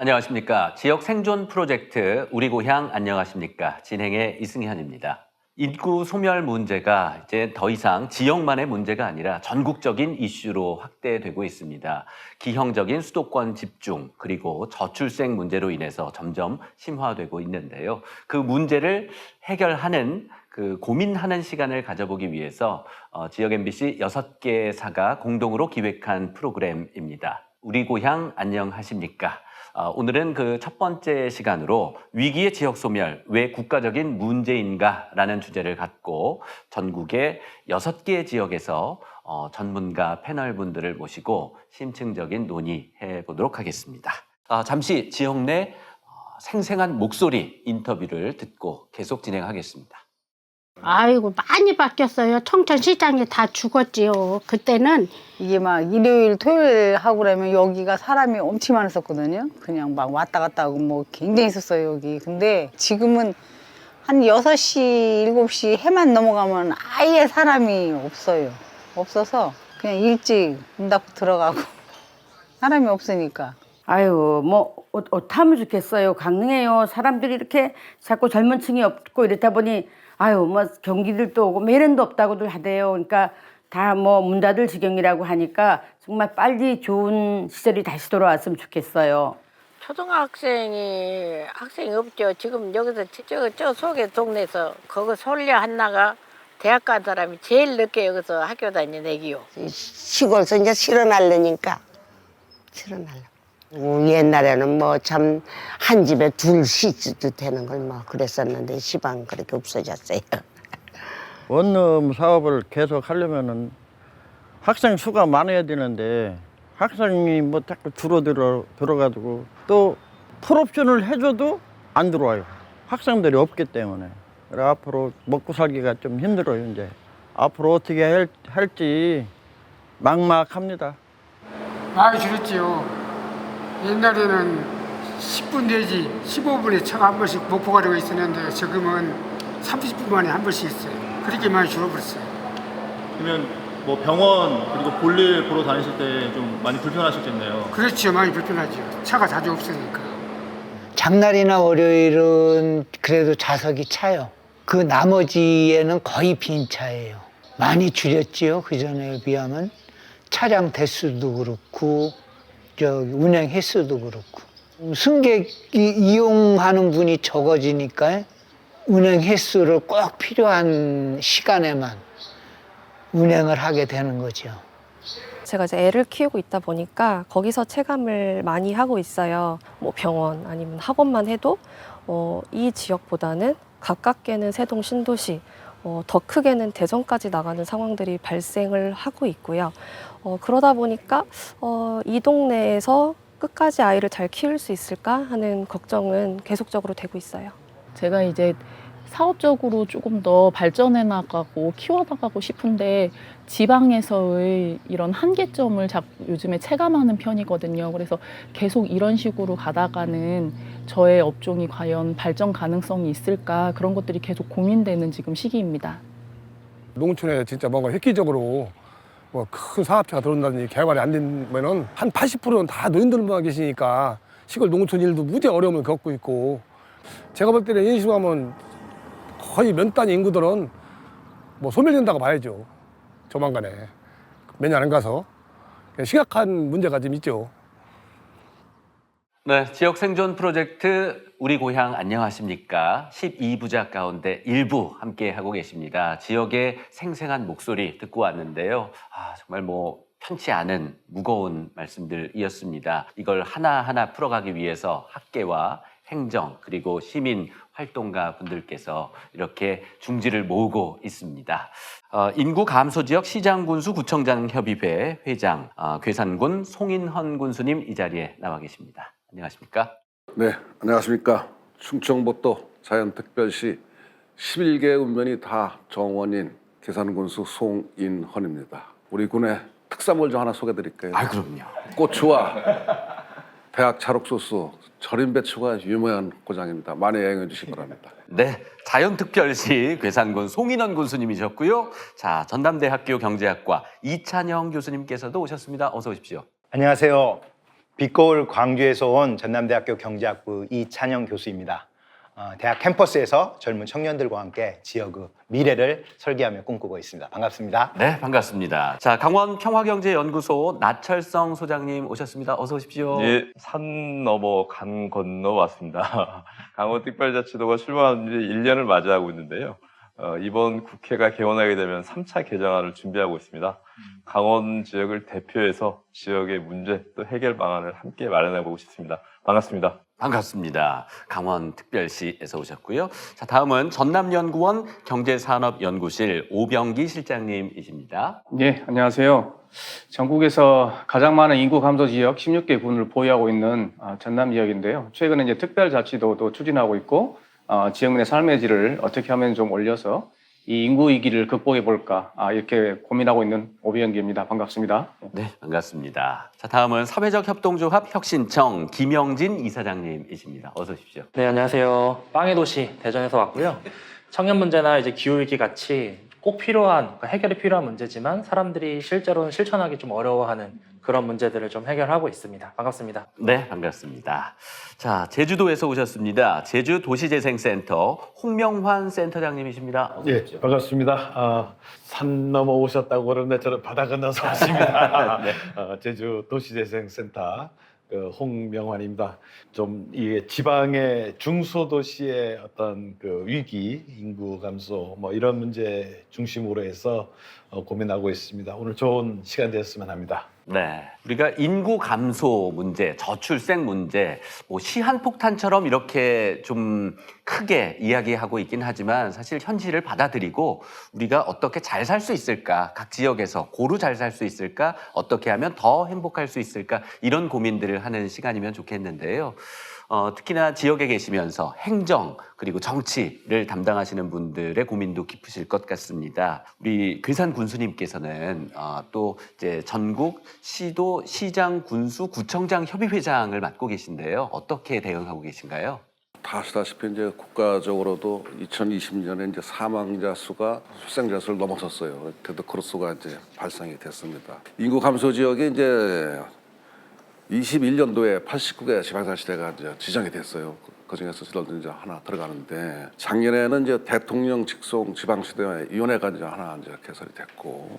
안녕하십니까. 지역 생존 프로젝트 우리 고향 안녕하십니까. 진행의 이승현입니다. 인구 소멸 문제가 이제 더 이상 지역만의 문제가 아니라 전국적인 이슈로 확대되고 있습니다. 기형적인 수도권 집중 그리고 저출생 문제로 인해서 점점 심화되고 있는데요. 그 문제를 해결하는 고민하는 시간을 가져보기 위해서 지역 MBC 6개사가 공동으로 기획한 프로그램입니다. 우리 고향 안녕하십니까. 오늘은 그 첫 번째 시간으로 위기의 지역 소멸, 왜 국가적인 문제인가라는 주제를 갖고 전국의 6개의 지역에서 전문가 패널분들을 모시고 심층적인 논의해 보도록 하겠습니다. 잠시 지역 내 생생한 목소리 인터뷰를 듣고 계속 진행하겠습니다. 아이고 많이 바뀌었어요. 청천시장이 다 죽었지요. 그때는 이게 막 일요일, 토요일 하고 그러면 여기가 사람이 엄청 많았었거든요. 그냥 막 왔다 갔다 하고 뭐 굉장히 있었어요, 여기. 근데 지금은 한 6시, 7시 해만 넘어가면 아예 사람이 없어요. 없어서 그냥 일찍 문 닫고 들어가고 사람이 없으니까. 아유, 뭐 어떡하면 좋겠어요. 강릉에요. 사람들이 이렇게 자꾸 젊은 층이 없고 이렇다 보니 아유, 뭐 경기들도 오고 매련도 없다고들 하대요. 그러니까 다 뭐 문 닫을 지경이라고 하니까 정말 빨리 좋은 시절이 다시 돌아왔으면 좋겠어요. 초등학생이 없죠. 지금 여기서 저 속에 동네에서 그거 솔려 한나가 대학 간 사람이 제일 늦게 여기서 학교 다니는 애기요. 시골에서 이제 실어나려니까 옛날에는 뭐 참 한 집에 둘 씻어도 되는 걸 뭐 그랬었는데 시방 그렇게 없어졌어요. 원룸 사업을 계속 하려면은 학생 수가 많아야 되는데 학생이 뭐 자꾸 들어가지고 또 풀옵션을 해줘도 안 들어와요. 학생들이 없기 때문에. 그래 앞으로 먹고 살기가 좀 힘들어요. 이제 앞으로 어떻게 할지 막막합니다. 많이 줄였지요. 옛날에는 10분 내지 15분에 차가 한 번씩 목포가 되고 있었는데 지금은 30분 만에 한 번씩 있어요. 그렇게 많이 줄어버렸어요. 그러면 뭐 병원 그리고 볼일 보러 다니실 때 좀 많이 불편하셨겠네요. 그렇죠. 많이 불편하죠. 차가 자주 없으니까. 장날이나 월요일은 그래도 좌석이 차요. 그 나머지에는 거의 빈 차예요. 많이 줄였지요. 그전에 비하면. 차량 대수도 그렇고 운행 횟수도 그렇고. 승객이 이용하는 분이 적어지니까 운행 횟수를 꼭 필요한 시간에만 운행을 하게 되는 거죠. 제가 이제 애를 키우고 있다 보니까 거기서 체감을 많이 하고 있어요. 뭐 병원 아니면 학원만 해도 이 지역보다는 가깝게는 세동 신도시, 더 크게는 대전까지 나가는 상황들이 발생을 하고 있고요. 그러다 보니까 이 동네에서 끝까지 아이를 잘 키울 수 있을까 하는 걱정은 계속적으로 되고 있어요. 제가 이제 사업적으로 조금 더 발전해 나가고 키워나가고 싶은데 지방에서의 이런 한계점을 요즘에 체감하는 편이거든요. 그래서 계속 이런 식으로 가다가는 저의 업종이 과연 발전 가능성이 있을까 그런 것들이 계속 고민되는 지금 시기입니다. 농촌에 진짜 뭔가 획기적으로 뭐 큰 사업체가 들어온다든지 개발이 안 되면은 한 80%는 다 노인들만 계시니까 시골 농촌 일도 무지 어려움을 겪고 있고 제가 볼 때는 이런 식으로 하면 거의 몇 단위 인구들은 뭐 소멸된다고 봐야죠. 조만간에 몇 년 안 가서 심각한 문제가 좀 있죠. 네, 지역 생존 프로젝트 우리 고향 안녕하십니까. 12부작 가운데 일부 함께 하고 계십니다. 지역의 생생한 목소리 듣고 왔는데요. 정말 뭐 편치 않은 무거운 말씀들이었습니다. 이걸 하나하나 풀어가기 위해서 학계와 행정 그리고 시민 활동가 분들께서 이렇게 중지를 모으고 있습니다. 인구 감소 지역 시장군수 구청장 협의회 회장 괴산군 송인헌 군수님 이 자리에 나와 계십니다. 안녕하십니까? 네, 안녕하십니까. 충청북도 자연특별시 11개 읍면이 다 정원인 괴산군수 송인헌입니다. 우리 군의 특산물 좀 하나 소개드릴게요. 그럼요. 고추와 대학 찰옥소스, 절임 배추가 유명한 고장입니다. 많이 애용해 주시기 바랍니다. 네, 자연특별시 괴산군 송인헌 군수님이셨고요. 자, 전남대학교 경제학과 이찬영 교수님께서도 오셨습니다. 어서 오십시오. 안녕하세요. 빛거울 광주에서 온 전남대학교 경제학부 이찬영 교수입니다. 대학 캠퍼스에서 젊은 청년들과 함께 지역의 미래를 설계하며 꿈꾸고 있습니다. 반갑습니다. 네, 반갑습니다. 자, 강원 평화경제연구소 나철성 소장님 오셨습니다. 어서 오십시오. 예, 산 넘어 강 건너 왔습니다. 강원특별자치도가 출범한 지 1년을 맞이하고 있는데요. 이번 국회가 개원하게 되면 3차 개정안을 준비하고 있습니다. 강원 지역을 대표해서 지역의 문제 또 해결 방안을 함께 마련해보고 싶습니다. 반갑습니다. 반갑습니다. 강원특별시에서 오셨고요. 자, 다음은 전남연구원 경제산업연구실 오병기 실장님이십니다. 네, 안녕하세요. 전국에서 가장 많은 인구 감소 지역 16개 군을 보유하고 있는 전남 지역인데요. 최근에 이제 특별자치도도 추진하고 있고 지역민의 삶의 질을 어떻게 하면 좀 올려서 이 인구 위기를 극복해 볼까 이렇게 고민하고 있는 오병기입니다. 반갑습니다. 네, 반갑습니다. 자, 다음은 사회적 협동조합 혁신청 김영진 이사장님이십니다. 어서 오십시오. 네, 안녕하세요. 빵의 도시 대전에서 왔고요. 청년 문제나 이제 기후 위기 같이 꼭 필요한 해결이 필요한 문제지만 사람들이 실제로는 실천하기 좀 어려워하는 그런 문제들을 좀 해결하고 있습니다. 반갑습니다. 네, 반갑습니다. 자, 제주도에서 오셨습니다. 제주도시재생센터 홍명환 센터장님이십니다. 예, 반갑습니다. 산 넘어 오셨다고 그러는데 저는 바다 건너서 왔습니다. 네. 제주 도시재생센터 홍명환입니다. 좀 이 지방의 중소도시의 어떤 그 위기, 인구 감소 뭐 이런 문제 중심으로 해서 고민하고 있습니다. 오늘 좋은 시간 되었으면 합니다. 네, 우리가 인구 감소 문제, 저출생 문제, 뭐 시한폭탄처럼 이렇게 좀 크게 이야기하고 있긴 하지만 사실 현실을 받아들이고 우리가 어떻게 잘 살 수 있을까, 각 지역에서 고루 잘 살 수 있을까, 어떻게 하면 더 행복할 수 있을까 이런 고민들을 하는 시간이면 좋겠는데요. 특히나 지역에 계시면서 행정 그리고 정치를 담당하시는 분들의 고민도 깊으실 것 같습니다. 우리 괴산 군수님께서는 또 이제 전국 시도, 시장, 군수, 구청장 협의회장을 맡고 계신데요. 어떻게 대응하고 계신가요? 다 아시다시피 이제 국가적으로도 2020년에 이제 사망자 수가 출생자 수를 넘어섰어요. 데드크로스가 이제 발생이 됐습니다. 인구 감소 지역이 이제 21년도에 89개 지방자치대가 이제 지정이 됐어요. 그 중에서 저도 이제 하나 들어가는데 작년에는 이제 대통령 직속 지방시도위원회가 이제 하나 이제 개설이 됐고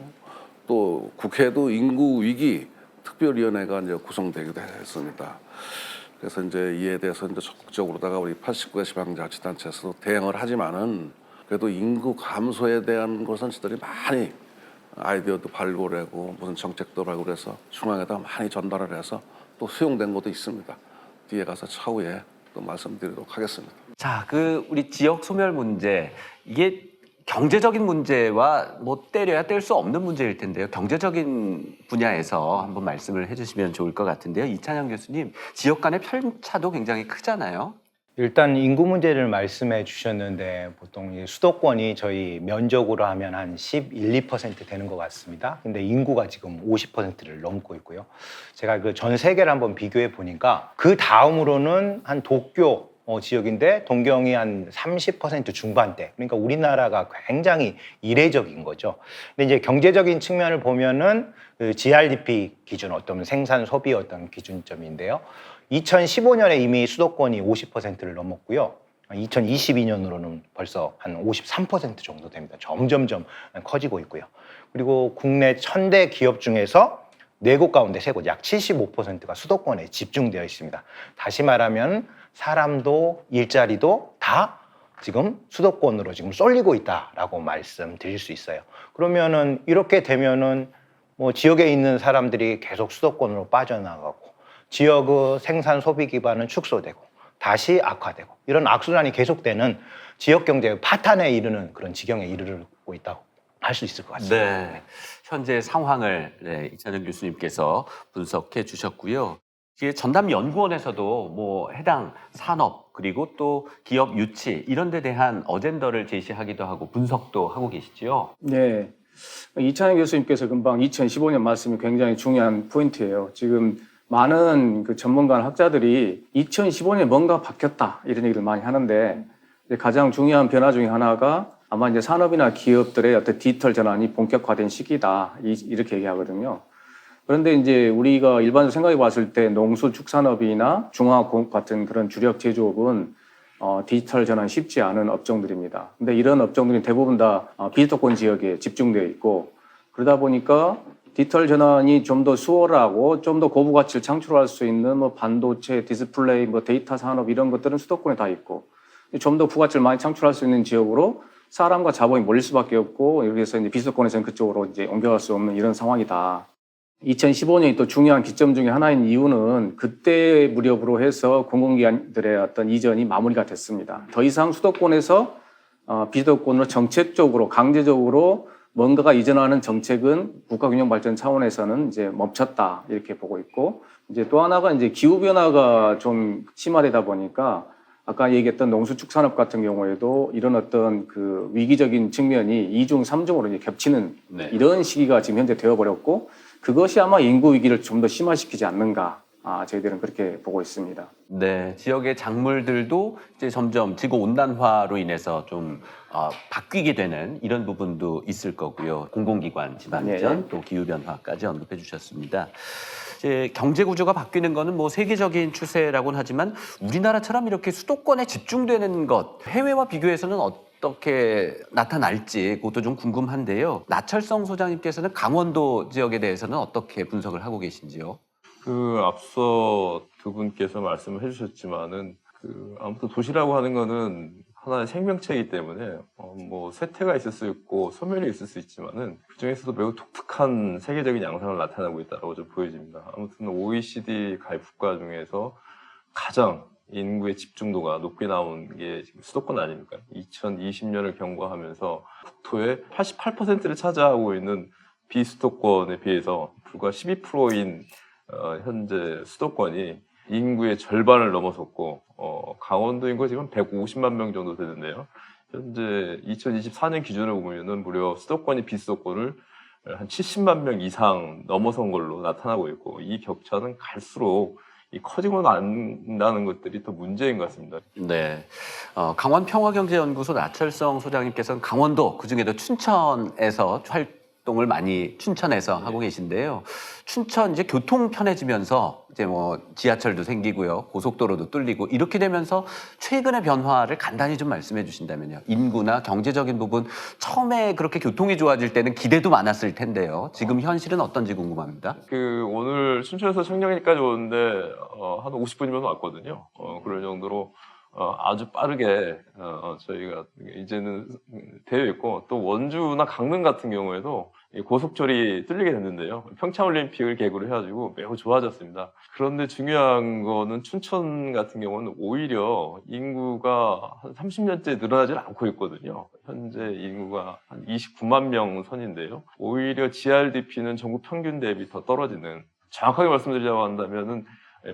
또 국회도 인구 위기 특별위원회가 이제 구성되기도 했습니다. 그래서 이제 이에 대해서 이제 적극적으로다가 우리 89개 지방자치단체에서도 대응을 하지만은 그래도 인구 감소에 대한 것은 저들이 많이 아이디어도 발굴하고 무슨 정책도 발굴해서 중앙에다 많이 전달을 해서 또 수용된 것도 있습니다. 뒤에 가서 차후에 또 말씀드리도록 하겠습니다. 자, 우리 지역 소멸 문제 이게 경제적인 문제와 뭐 때려야 뗄 수 없는 문제일 텐데요. 경제적인 분야에서 한번 말씀을 해주시면 좋을 것 같은데요. 이찬영 교수님, 지역 간의 편차도 굉장히 크잖아요. 일단 인구 문제를 말씀해 주셨는데 보통 수도권이 저희 면적으로 하면 한 11, 2% 되는 것 같습니다. 근데 인구가 지금 50%를 넘고 있고요. 제가 그 전 세계를 한번 비교해 보니까 그 다음으로는 한 도쿄 지역인데 동경이 한 30% 중반대. 그러니까 우리나라가 굉장히 이례적인 거죠. 근데 이제 경제적인 측면을 보면은 그 GRDP 기준 어떤 생산 소비 어떤 기준점인데요. 2015년에 이미 수도권이 50%를 넘었고요. 2022년으로는 벌써 한 53% 정도 됩니다. 점점점 커지고 있고요. 그리고 국내 1000대 기업 중에서 4곳 가운데 3곳, 약 75%가 수도권에 집중되어 있습니다. 다시 말하면 사람도 일자리도 다 지금 수도권으로 지금 쏠리고 있다라고 말씀드릴 수 있어요. 그러면은 이렇게 되면은 뭐 지역에 있는 사람들이 계속 수도권으로 빠져나가고 지역의 생산 소비 기반은 축소되고 다시 악화되고 이런 악순환이 계속되는 지역 경제의 파탄에 이르는 그런 지경에 이르고 있다고 할 수 있을 것 같습니다. 네, 현재 상황을 이찬영 교수님께서 분석해 주셨고요. 전남연구원에서도 뭐 해당 산업 그리고 또 기업 유치 이런 데 대한 어젠더를 제시하기도 하고 분석도 하고 계시죠? 네, 이찬영 교수님께서 금방 2015년 말씀이 굉장히 중요한 포인트예요. 지금 많은 그 전문가 학자들이 2015년에 뭔가 바뀌었다 이런 얘기를 많이 하는데 가장 중요한 변화 중에 하나가 아마 이제 산업이나 기업들의 어떤 디지털 전환이 본격화된 시기다 이렇게 얘기하거든요. 그런데 이제 우리가 일반적으로 생각해 봤을 때 농수축산업이나 중화공업 같은 그런 주력 제조업은 디지털 전환이 쉽지 않은 업종들입니다. 근데 이런 업종들이 대부분 다 비수도권 지역에 집중되어 있고, 그러다 보니까 디지털 전환이 좀 더 수월하고 좀 더 고부 가치를 창출할 수 있는 뭐 반도체, 디스플레이, 뭐 데이터 산업 이런 것들은 수도권에 다 있고, 좀 더 부가치를 많이 창출할 수 있는 지역으로 사람과 자본이 몰릴 수밖에 없고, 이렇게 해서 이제 비수도권에서는 그쪽으로 이제 옮겨갈 수 없는 이런 상황이다. 2015년이 또 중요한 기점 중에 하나인 이유는 그때 무렵으로 해서 공공기관들의 어떤 이전이 마무리가 됐습니다. 더 이상 수도권에서 비수도권으로 정책적으로 강제적으로 뭔가가 이전하는 정책은 국가균형발전 차원에서는 이제 멈췄다 이렇게 보고 있고, 이제 또 하나가 이제 기후변화가 좀 심화되다 보니까 아까 얘기했던 농수축산업 같은 경우에도 이런 어떤 그 위기적인 측면이 2중, 3중으로 이제 겹치는 이런 시기가 지금 현재 되어버렸고, 그것이 아마 인구 위기를 좀 더 심화시키지 않는가, 저희들은 그렇게 보고 있습니다. 네, 지역의 작물들도 이제 점점 지구 온난화로 인해서 좀 바뀌게 되는 이런 부분도 있을 거고요. 공공기관 집안전 또 기후 변화까지 언급해 주셨습니다. 이제 경제 구조가 바뀌는 거는 뭐 세계적인 추세라고는 하지만 우리나라처럼 이렇게 수도권에 집중되는 것, 해외와 비교해서는 어떻게 나타날지 그것도 좀 궁금한데요. 나철성 소장님께서는 강원도 지역에 대해서는 어떻게 분석을 하고 계신지요? 앞서 두 분께서 말씀을 해주셨지만은 아무튼 도시라고 하는 거는 하나의 생명체이기 때문에 뭐 쇠퇴가 있을 수 있고 소멸이 있을 수 있지만은 그 중에서도 매우 독특한 세계적인 양상을 나타내고 있다고 좀 보여집니다. 아무튼 OECD 가입 국가 중에서 가장 인구의 집중도가 높게 나온 게 지금 수도권 아닙니까? 2020년을 경과하면서 국토의 88%를 차지하고 있는 비수도권에 비해서 불과 12%인 현재 수도권이 인구의 절반을 넘어섰고, 강원도 인구가 지금 150만 명 정도 되는데요. 현재 2024년 기준으로 보면은 무려 수도권이 비수도권을 한 70만 명 이상 넘어선 걸로 나타나고 있고, 이 격차는 갈수록 커지고 난다는 것들이 더 문제인 것 같습니다. 네, 강원평화경제연구소 나철성 소장님께서는 강원도 그중에도 춘천에서 활동을 많이 춘천에서 하고 계신데요. 춘천 이제 교통 편해지면서 이제 뭐 지하철도 생기고요, 고속도로도 뚫리고 이렇게 되면서 최근의 변화를 간단히 좀 말씀해 주신다면요. 인구나 경제적인 부분 처음에 그렇게 교통이 좋아질 때는 기대도 많았을 텐데요. 지금 현실은 어떤지 궁금합니다. 오늘 춘천에서 청량리까지 오는데 한 50분이면 왔거든요. 그럴 정도로 아주 빠르게 저희가 이제는 되어 있고, 또 원주나 강릉 같은 경우에도 고속철이 뚫리게 됐는데요. 평창올림픽을 계기로 해가지고 매우 좋아졌습니다. 그런데 중요한 거는 춘천 같은 경우는 오히려 인구가 한 30년째 늘어나질 않고 있거든요. 현재 인구가 한 29만 명 선인데요. 오히려 GRDP는 전국 평균 대비 더 떨어지는, 정확하게 말씀드리자고 한다면은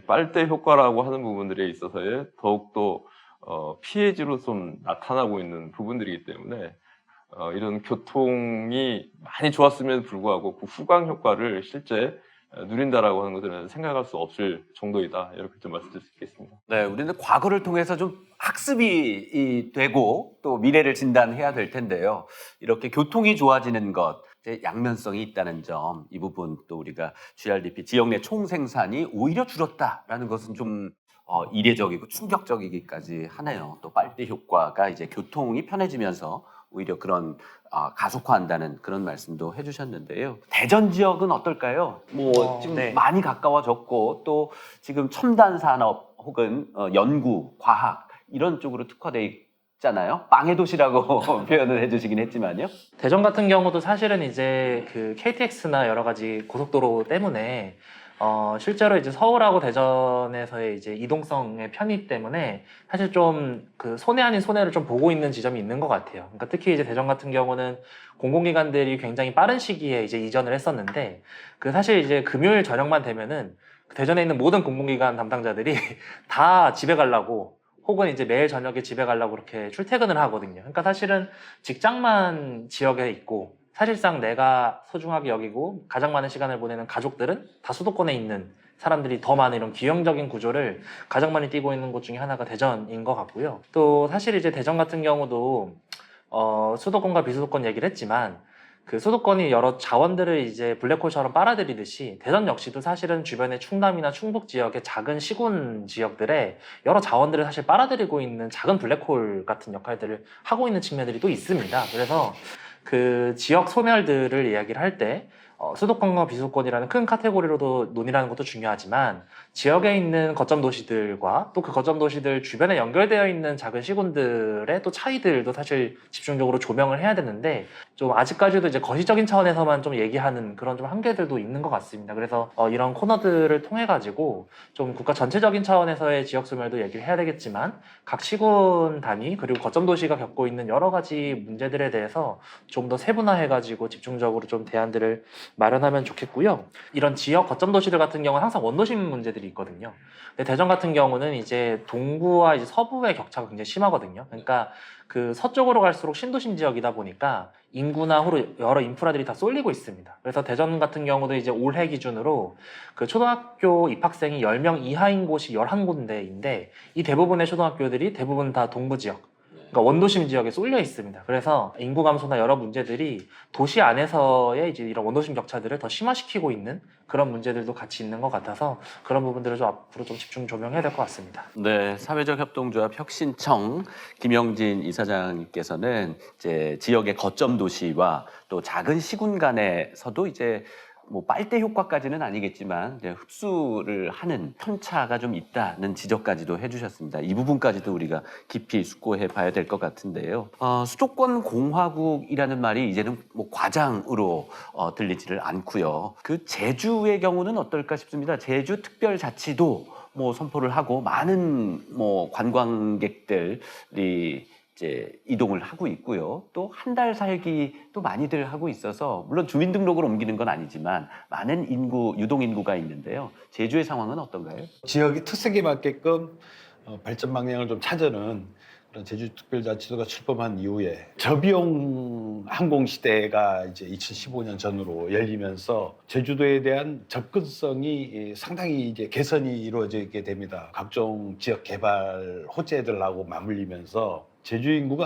빨대 효과라고 하는 부분들에 있어서의 더욱더 피해지로 좀 나타나고 있는 부분들이기 때문에 이런 교통이 많이 좋았음에도 불구하고 그 후광 효과를 실제 누린다라고 하는 것들은 생각할 수 없을 정도이다, 이렇게 좀 말씀드릴 수 있겠습니다. 네, 우리는 과거를 통해서 좀 학습이 되고 또 미래를 진단해야 될 텐데요. 이렇게 교통이 좋아지는 것, 양면성이 있다는 점, 이 부분 또 우리가 GRDP 지역 내 총생산이 오히려 줄었다라는 것은 좀 이례적이고 충격적이기까지 하네요. 또 빨대 효과가 이제 교통이 편해지면서 오히려 그런 가속화한다는 그런 말씀도 해주셨는데요. 대전 지역은 어떨까요? 뭐 지금 많이 가까워졌고, 또 지금 첨단 산업 혹은 연구, 과학 이런 쪽으로 특화돼 있잖아요. 빵의 도시라고 표현을 해주시긴 했지만요. 대전 같은 경우도 사실은 이제 그 KTX나 여러 가지 고속도로 때문에 실제로 이제 서울하고 대전에서의 이제 이동성의 편의 때문에 사실 좀 그 손해 아닌 손해를 좀 보고 있는 지점이 있는 것 같아요. 그러니까 특히 이제 대전 같은 경우는 공공기관들이 굉장히 빠른 시기에 이제 이전을 했었는데, 그 사실 이제 금요일 저녁만 되면은 대전에 있는 모든 공공기관 담당자들이 다 집에 가려고, 혹은 이제 매일 저녁에 집에 가려고 그렇게 출퇴근을 하거든요. 그러니까 사실은 직장만 지역에 있고, 사실상 내가 소중하게 여기고 가장 많은 시간을 보내는 가족들은 다 수도권에 있는 사람들이 더 많은 이런 기형적인 구조를 가장 많이 띠고 있는 곳 중에 하나가 대전인 것 같고요. 또 사실 이제 대전 같은 경우도 수도권과 비수도권 얘기를 했지만, 그 수도권이 여러 자원들을 이제 블랙홀처럼 빨아들이듯이 대전 역시도 사실은 주변의 충남이나 충북 지역의 작은 시군 지역들에 여러 자원들을 사실 빨아들이고 있는 작은 블랙홀 같은 역할들을 하고 있는 측면들이 또 있습니다. 그래서 그 지역 소멸들을 이야기를 할 때 수도권과 비수도권이라는 큰 카테고리로도 논의하는 것도 중요하지만 지역에 있는 거점 도시들과 또 그 거점 도시들 주변에 연결되어 있는 작은 시군들의 또 차이들도 사실 집중적으로 조명을 해야 되는데 좀 아직까지도 이제 거시적인 차원에서만 좀 얘기하는 그런 좀 한계들도 있는 것 같습니다. 그래서 이런 코너들을 통해 가지고 좀 국가 전체적인 차원에서의 지역 소멸도 얘기를 해야 되겠지만 각 시군 단위 그리고 거점 도시가 겪고 있는 여러 가지 문제들에 대해서 좀 더 세분화해 가지고 집중적으로 좀 대안들을 마련하면 좋겠고요. 이런 지역 거점 도시들 같은 경우는 항상 원도심 문제들이 있거든요. 근데 대전 같은 경우는 이제 동부와 이제 서부의 격차가 굉장히 심하거든요. 그러니까 그 서쪽으로 갈수록 신도심 지역이다 보니까 인구나 여러 인프라들이 다 쏠리고 있습니다. 그래서 대전 같은 경우도 이제 올해 기준으로 그 초등학교 입학생이 10명 이하인 곳이 11군데인데 이 대부분의 초등학교들이 대부분 다 동부 지역, 그러니까 원도심 지역에 쏠려 있습니다. 그래서 인구 감소나 여러 문제들이 도시 안에서의 이제 이런 원도심 격차들을 더 심화시키고 있는 그런 문제들도 같이 있는 것 같아서 그런 부분들을 좀 앞으로 좀 집중 조명해야 될 것 같습니다. 네, 사회적 협동조합 혁신청 김영진 이사장님께서는 이제 지역의 거점 도시와 또 작은 시군 간에서도 이제 뭐 빨대 효과까지는 아니겠지만 이제 흡수를 하는 편차가 좀 있다는 지적까지도 해주셨습니다. 이 부분까지도 우리가 깊이 숙고해 봐야 될 것 같은데요. 수도권 공화국이라는 말이 이제는 뭐 과장으로 들리지를 않고요. 그 제주의 경우는 어떨까 싶습니다. 제주 특별자치도 뭐 선포를 하고 많은 뭐 관광객들이 이제 이동을 하고 있고요. 또 한 달 살기 또 많이들 하고 있어서 물론 주민등록을 옮기는 건 아니지만 많은 유동 인구가 있는데요. 제주의 상황은 어떤가요? 지역의 특색에 맞게끔 발전 방향을 좀 찾아는 그런 제주특별자치도가 출범한 이후에 저비용 항공 시대가 이제 2015년 전후로 열리면서 제주도에 대한 접근성이 상당히 이제 개선이 이루어지게 됩니다. 각종 지역 개발 호재들하고 맞물리면서 제주 인구가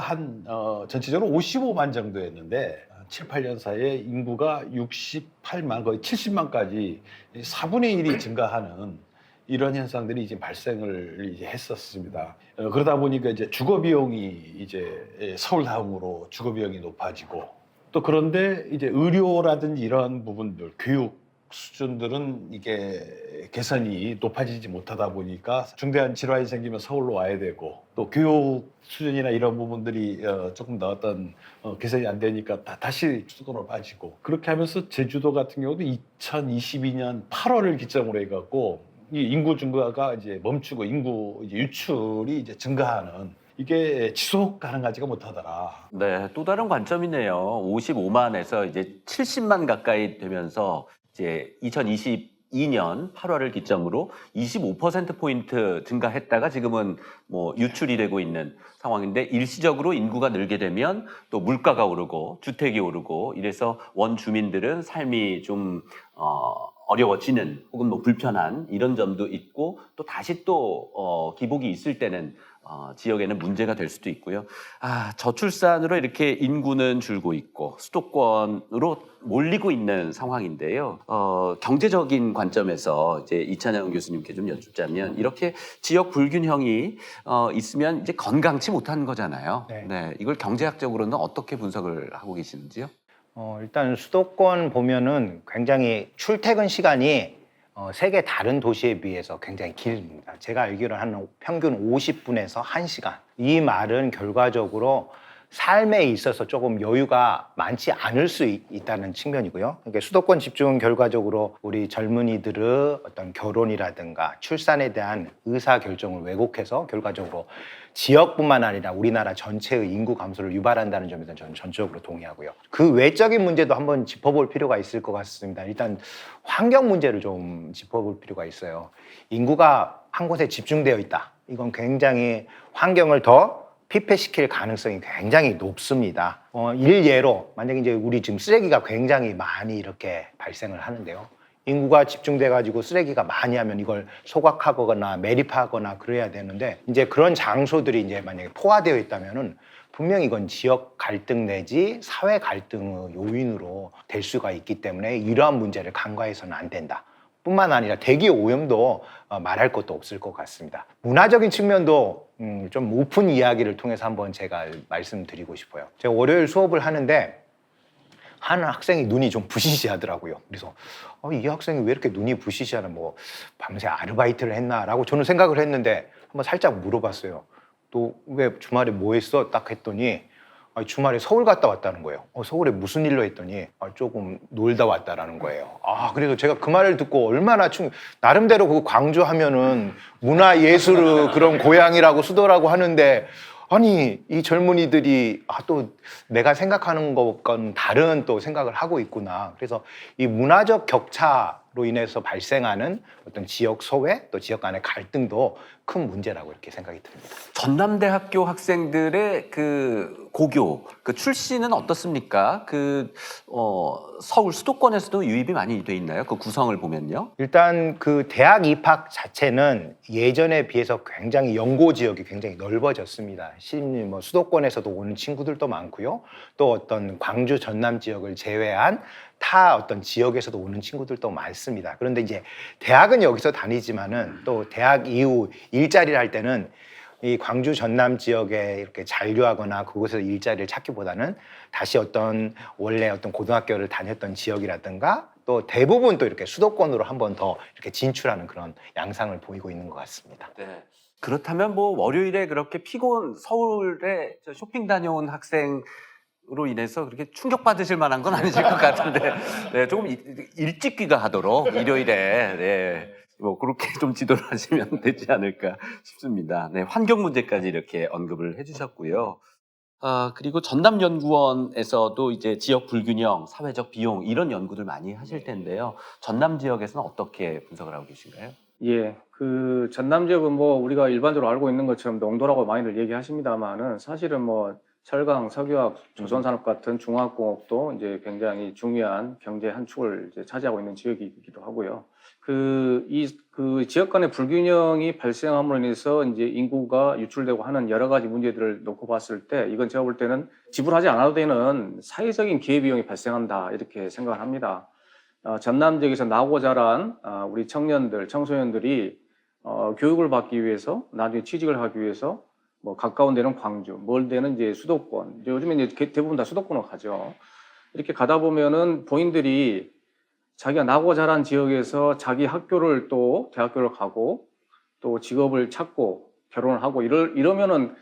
전체적으로 55만 정도였는데 7, 8년 사이에 인구가 68만 거의 70만까지 4분의 1이 증가하는 이런 현상들이 이제 발생을 이제 했었습니다. 그러다 보니까 이제 주거 비용이 이제 서울 다음으로 주거 비용이 높아지고 또 그런데 이제 의료라든지 이런 부분들, 교육 수준들은 이게 개선이 높아지지 못하다 보니까 중대한 질환이 생기면 서울로 와야 되고 또 교육 수준이나 이런 부분들이 조금 더 어떤 개선이 안 되니까 다시 수도권으로 빠지고 그렇게 하면서 제주도 같은 경우도 2022년 8월을 기점으로 해갖고 이 인구 증가가 이제 멈추고 인구 유출이 이제 증가하는 이게 지속 가능하지가 못하더라. 네, 또 다른 관점이네요. 55만에서 이제 70만 가까이 되면서 이제 2022년 8월을 기점으로 25%포인트 증가했다가 지금은 뭐 유출이 되고 있는 상황인데 일시적으로 인구가 늘게 되면 또 물가가 오르고 주택이 오르고 이래서 원주민들은 삶이 좀 어려워지는 혹은 뭐 불편한 이런 점도 있고 또 다시 또 기복이 있을 때는 지역에는 문제가 될 수도 있고요. 저출산으로 이렇게 인구는 줄고 있고 수도권으로 몰리고 있는 상황인데요. 경제적인 관점에서 이제 이찬영 교수님께 좀 여쭙자면 이렇게 지역 불균형이 있으면 이제 건강치 못한 거잖아요. 네, 이걸 경제학적으로는 어떻게 분석을 하고 계시는지요? 일단 수도권 보면은 굉장히 출퇴근 시간이 세계 다른 도시에 비해서 굉장히 길입니다. 제가 알기로는 한 평균 50분에서 1시간. 이 말은 결과적으로 삶에 있어서 조금 여유가 많지 않을 수 있다는 측면이고요. 그러니까 수도권 집중은 결과적으로 우리 젊은이들의 어떤 결혼이라든가 출산에 대한 의사결정을 왜곡해서 결과적으로 지역뿐만 아니라 우리나라 전체의 인구 감소를 유발한다는 점에서 저는 전적으로 동의하고요. 그 외적인 문제도 한번 짚어볼 필요가 있을 것 같습니다. 일단 환경 문제를 좀 짚어볼 필요가 있어요. 인구가 한 곳에 집중되어 있다. 이건 굉장히 환경을 더 피폐시킬 가능성이 굉장히 높습니다. 일예로 만약에 이제 우리 지금 쓰레기가 굉장히 많이 이렇게 발생을 하는데요. 인구가 집중돼 가지고 쓰레기가 많이 하면 이걸 소각하거나 매립하거나 그래야 되는데 이제 그런 장소들이 이제 만약에 포화되어 있다면은 분명히 이건 지역 갈등 내지 사회 갈등의 요인으로 될 수가 있기 때문에 이러한 문제를 간과해서는 안 된다. 뿐만 아니라 대기 오염도 말할 것도 없을 것 같습니다. 문화적인 측면도 좀 오픈 이야기를 통해서 한번 제가 말씀드리고 싶어요. 제가 월요일 수업을 하는데 한 학생이 눈이 좀 부시시하더라고요. 그래서 이 학생이 왜 이렇게 눈이 부시시하나, 뭐 밤새 아르바이트를 했나라고 저는 생각을 했는데 한번 살짝 물어봤어요. 너 왜 주말에 뭐 했어? 딱 했더니 주말에 서울 갔다 왔다는 거예요. 서울에 무슨 일로 했더니 조금 놀다 왔다라는 거예요. 그래서 제가 그 말을 듣고 얼마나 나름대로 그 광주 하면은 문화예술 그런 고향이라고 수도라고 하는데, 아니 이 젊은이들이 또 내가 생각하는 것과는 다른 또 생각을 하고 있구나. 그래서 이 문화적 격차로 인해서 발생하는 어떤 지역 소외 또 지역 간의 갈등도 큰 문제라고 이렇게 생각이 듭니다. 전남대학교 학생들의 그 고교 그 출신은 어떻습니까? 서울 수도권에서도 유입이 많이 돼 있나요? 그 구성을 보면요. 일단 그 대학 입학 자체는 예전에 비해서 굉장히 연고 지역이 굉장히 넓어졌습니다. 뭐 수도권에서도 오는 친구들도 많고요. 또 어떤 광주 전남 지역을 제외한 타 어떤 지역에서도 오는 친구들도 많습니다. 그런데 이제 대학은 여기서 다니지만은 또 대학 이후 일자리를 할 때는 이 광주 전남 지역에 이렇게 잔류하거나 그곳에서 일자리를 찾기보다는 다시 원래 어떤 고등학교를 다녔던 지역이라든가 또 대부분 또 이렇게 수도권으로 한 번 더 이렇게 진출하는 그런 양상을 보이고 있는 것 같습니다. 네. 그렇다면 뭐 월요일에 그렇게 서울에 쇼핑 다녀온 학생으로 인해서 그렇게 충격받으실 만한 건 아니실 것 같은데, 네, 조금 일찍 귀가하도록 일요일에, 네, 뭐 그렇게 좀 지도를 하시면 되지 않을까 싶습니다. 네, 환경 문제까지 이렇게 언급을 해주셨고요. 그리고 전남연구원에서도 이제 지역 불균형, 사회적 비용 이런 연구들 많이 하실 텐데요. 전남 지역에서는 어떻게 분석을 하고 계신가요? 예, 그 전남 지역은 뭐 우리가 일반적으로 알고 있는 것처럼 농도라고 많이들 얘기하십니다만은 사실은 뭐 철강, 석유화학, 조선산업 같은 중화학공업도 이제 굉장히 중요한 경제 한 축을 이제 차지하고 있는 지역이기도 하고요. 그 지역 간의 불균형이 발생함으로 인해서 이제 인구가 유출되고 하는 여러 가지 문제들을 놓고 봤을 때 이건 제가 볼 때는 지불하지 않아도 되는 사회적인 기회비용이 발생한다 이렇게 생각을 합니다. 전남 지역에서 나고 자란 우리 청년들, 청소년들이 교육을 받기 위해서 나중에 취직을 하기 위해서 뭐 가까운 데는 광주, 멀 데는 이제 수도권. 요즘에 이제 대부분 다 수도권으로 가죠. 이렇게 가다 보면은 본인들이 자기가 나고 자란 지역에서 자기 학교를 또 대학교를 가고 또 직업을 찾고 결혼을 하고 이러면은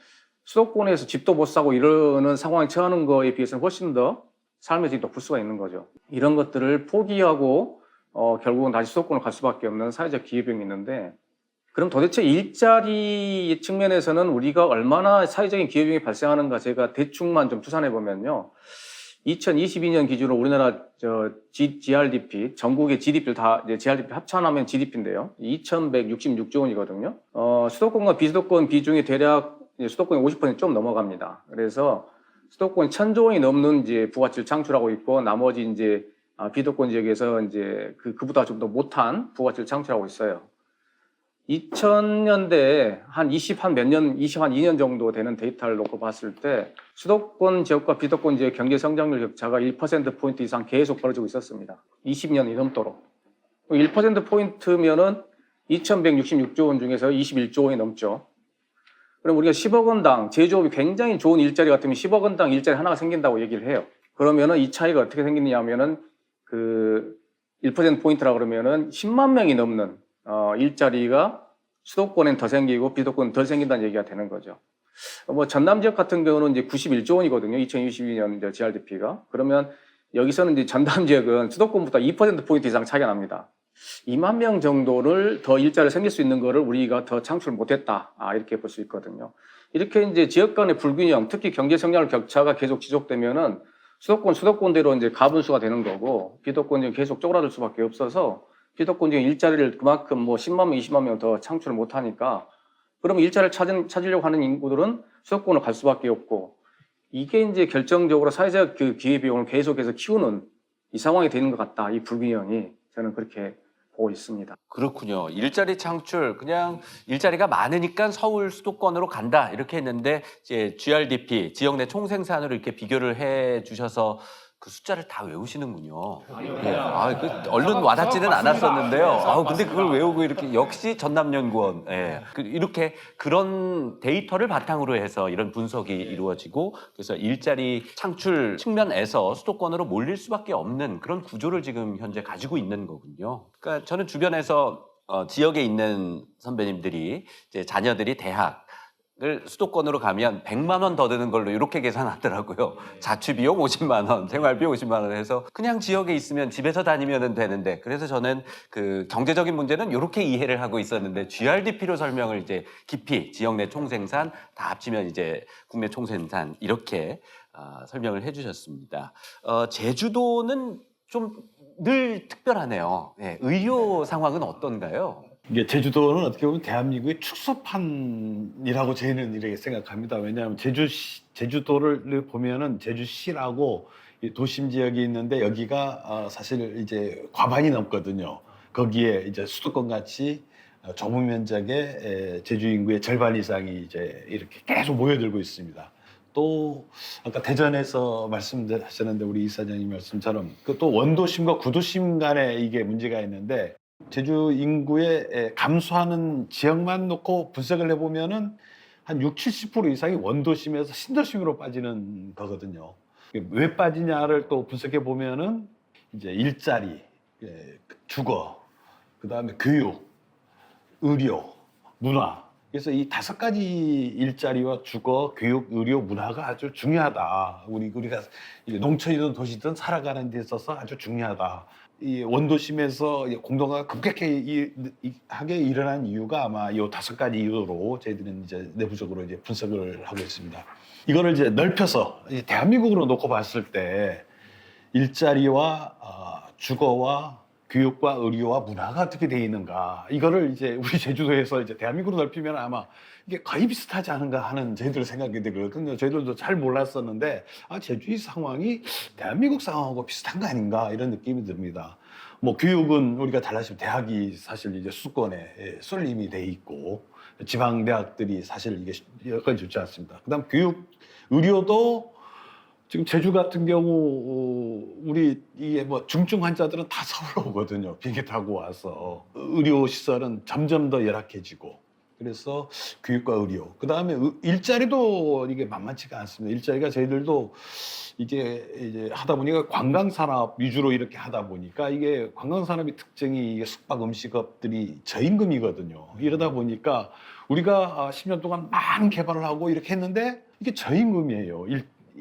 수도권에서 집도 못 사고 이러는 상황에 처하는 거에 비해서는 훨씬 더 삶의 질이 높을 수가 있는 거죠. 이런 것들을 포기하고 결국은 다시 수도권으로 갈 수밖에 없는 사회적 기회비용이 있는데, 그럼 도대체 일자리 측면에서는 우리가 얼마나 사회적인 기회비용이 발생하는가 제가 대충만 좀 추산해 보면요. 2022년 기준으로 우리나라 GRDP, 전국의 GDP를 다 이제 GRDP 합산하면 GDP인데요. 2,166조 원이거든요. 수도권과 비수도권 비중이 대략 수도권이 50% 좀 넘어갑니다. 그래서 수도권이 1,000조 원이 넘는 이제 부가치를 창출하고 있고, 나머지 이제 비수도권 지역에서 이제 그보다 좀 더 못한 부가치를 창출하고 있어요. 2000년대에 한 22년 정도 되는 데이터를 놓고 봤을 때 수도권 지역과 비수도권 지역 경제 성장률 격차가 1%포인트 이상 계속 벌어지고 있었습니다. 20년이 넘도록. 1%포인트면은 2,166조 원 중에서 21조 원이 넘죠. 그럼 우리가 10억 원당 제조업이 굉장히 좋은 일자리 같으면 10억 원당 일자리 하나가 생긴다고 얘기를 해요. 그러면은 이 차이가 어떻게 생기느냐 하면은 1%포인트라 그러면은 10만 명이 넘는 일자리가 수도권엔 더 생기고 비수도권은 덜 생긴다는 얘기가 되는 거죠. 뭐 전남 지역 같은 경우는 이제 91조 원이거든요. 2022년 GRDP가. 그러면 여기서는 이제 전남 지역은 수도권보다 2%포인트 이상 차이가 납니다. 2만 명 정도를 더 일자리를 생길 수 있는 거를 우리가 더 창출 못했다. 이렇게 볼 수 있거든요. 이렇게 이제 지역 간의 불균형, 특히 경제 성장률 격차가 계속 지속되면은 수도권대로 이제 가분수가 되는 거고, 비수도권은 계속 쪼그라들 수밖에 없어서 비수도권 지역 일자리를 그만큼 뭐 10만 명, 20만 명 더 창출을 못 하니까, 그러면 일자리를 찾으려고 하는 인구들은 수도권으로 갈 수밖에 없고, 이게 이제 결정적으로 사회적 그 기회비용을 계속해서 키우는 이 상황이 되는 것 같다. 이 불균형이 저는 그렇게 보고 있습니다. 그렇군요. 일자리 창출, 그냥 일자리가 많으니까 서울 수도권으로 간다 이렇게 했는데 이제 GRDP, 지역 내 총생산으로 이렇게 비교를 해 주셔서 그 숫자를 다 외우시는군요. 예. 그 얼른 와닿지는 않았었는데요. 근데 그걸 외우고 이렇게 역시 전남연구원. 예. 이렇게 그런 데이터를 바탕으로 해서 이런 분석이 이루어지고 그래서 일자리 창출 측면에서 수도권으로 몰릴 수밖에 없는 그런 구조를 지금 현재 가지고 있는 거군요. 그러니까 저는 주변에서 지역에 있는 선배님들이 이제 자녀들이 대학을 수도권으로 가면 100만 원 더 드는 걸로 이렇게 계산하더라고요. 자취비용 50만 원, 생활비 50만 원 해서 그냥 지역에 있으면 집에서 다니면 되는데 그래서 저는 그 경제적인 문제는 이렇게 이해를 하고 있었는데 GRDP로 설명을 이제 깊이 지역 내 총생산 다 합치면 이제 국내 총생산 이렇게 설명을 해주셨습니다. 제주도는 좀 늘 특별하네요. 네, 의료 상황은 어떤가요? 이게 제주도는 어떻게 보면 대한민국의 축소판이라고 저희는 이렇게 생각합니다. 왜냐하면 제주도를 보면은 제주시라고 도심 지역이 있는데 여기가 사실 이제 과반이 넘거든요. 거기에 이제 수도권 같이 좁은 면적의 제주 인구의 절반 이상이 이제 이렇게 계속 모여들고 있습니다. 또 아까 대전에서 말씀하셨는데 우리 이사장님 말씀처럼 그 또 원도심과 구도심 간에 이게 문제가 있는데 제주 인구의 감소하는 지역만 놓고 분석을 해보면은 한 60-70% 이상이 원도심에서 신도심으로 빠지는 거거든요. 왜 빠지냐를 또 분석해 보면은 이제 일자리, 주거, 그 다음에 교육, 의료, 문화. 그래서 이 5가지 일자리와 주거, 교육, 의료, 문화가 아주 중요하다. 우리가 농촌이든 도시든 살아가는 데 있어서 아주 중요하다. 이 원도심에서 공동화가 급격하게 일어난 이유가 아마 이 5가지 이유로 저희들은 이제 내부적으로 이제 분석을 하고 있습니다. 이거를 이제 넓혀서 대한민국으로 놓고 봤을 때 일자리와 주거와 교육과 의료와 문화가 어떻게 되어 있는가 이거를 이제 우리 제주도에서 이제 대한민국으로 넓히면 아마 이게 거의 비슷하지 않은가 하는 저희들 생각이 들거든요. 저희들도 잘 몰랐었는데 제주의 상황이 대한민국 상황하고 비슷한 거 아닌가 이런 느낌이 듭니다. 뭐 교육은 우리가 잘 아시면 대학이 사실 이제 수도권에 쏠림이 돼 있고 지방 대학들이 사실 이게 여건이 좋지 않습니다. 그다음 교육, 의료도 지금 제주 같은 경우 우리 이게 뭐 중증 환자들은 다 서울로 오거든요. 비행기 타고 와서 의료 시설은 점점 더 열악해지고 그래서 교육과 의료 그 다음에 일자리도 이게 만만치가 않습니다. 일자리가 저희들도 이제 하다 보니까 관광 산업 위주로 이렇게 하다 보니까 이게 관광 산업의 특징이 이게 숙박 음식업들이 저임금이거든요. 이러다 보니까 우리가 10년 동안 많은 개발을 하고 이렇게 했는데 이게 저임금이에요.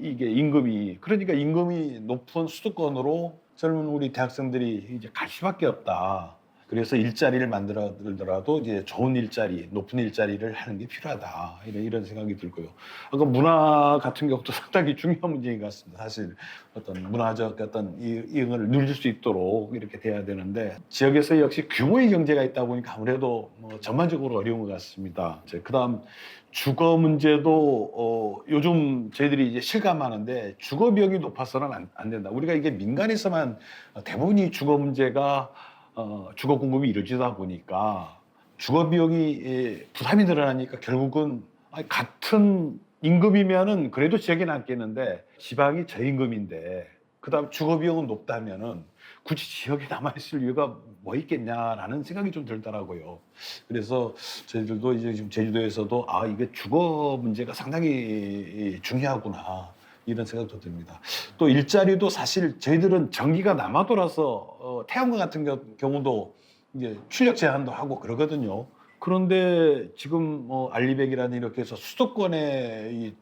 이게 임금이 그러니까 임금이 높은 수도권으로 젊은 우리 대학생들이 이제 갈 수밖에 없다. 그래서 일자리를 만들더라도 이제 좋은 일자리, 높은 일자리를 하는 게 필요하다. 이런 생각이 들고요. 아까 문화 같은 경우도 상당히 중요한 문제인 것 같습니다. 사실 어떤 문화적 어떤 이응을 누릴 수 있도록 이렇게 돼야 되는데 지역에서 역시 규모의 경제가 있다 보니까 아무래도 뭐 전반적으로 어려운 것 같습니다. 그다음 주거 문제도 요즘 저희들이 이제 실감하는데 주거 비용이 높아서는 안 된다. 우리가 이게 민간에서만 대부분이 주거 문제가 주거 공급이 이루어지다 보니까 주거 비용이 부담이 늘어나니까 결국은 같은 임금이면은 그래도 지역에 남겠는데 지방이 저임금인데 그다음 주거 비용은 높다면은 굳이 지역에 남아있을 이유가 뭐 있겠냐라는 생각이 좀 들더라고요. 그래서 저희들도 이제 지금 제주도에서도 이게 주거 문제가 상당히 중요하구나 이런 생각도 듭니다. 또 일자리도 사실 저희들은 전기가 남아돌아서 태양광 같은 경우도 이제 출력 제한도 하고 그러거든요. 그런데 지금 알리백이라는 이렇게 해서 수도권에 이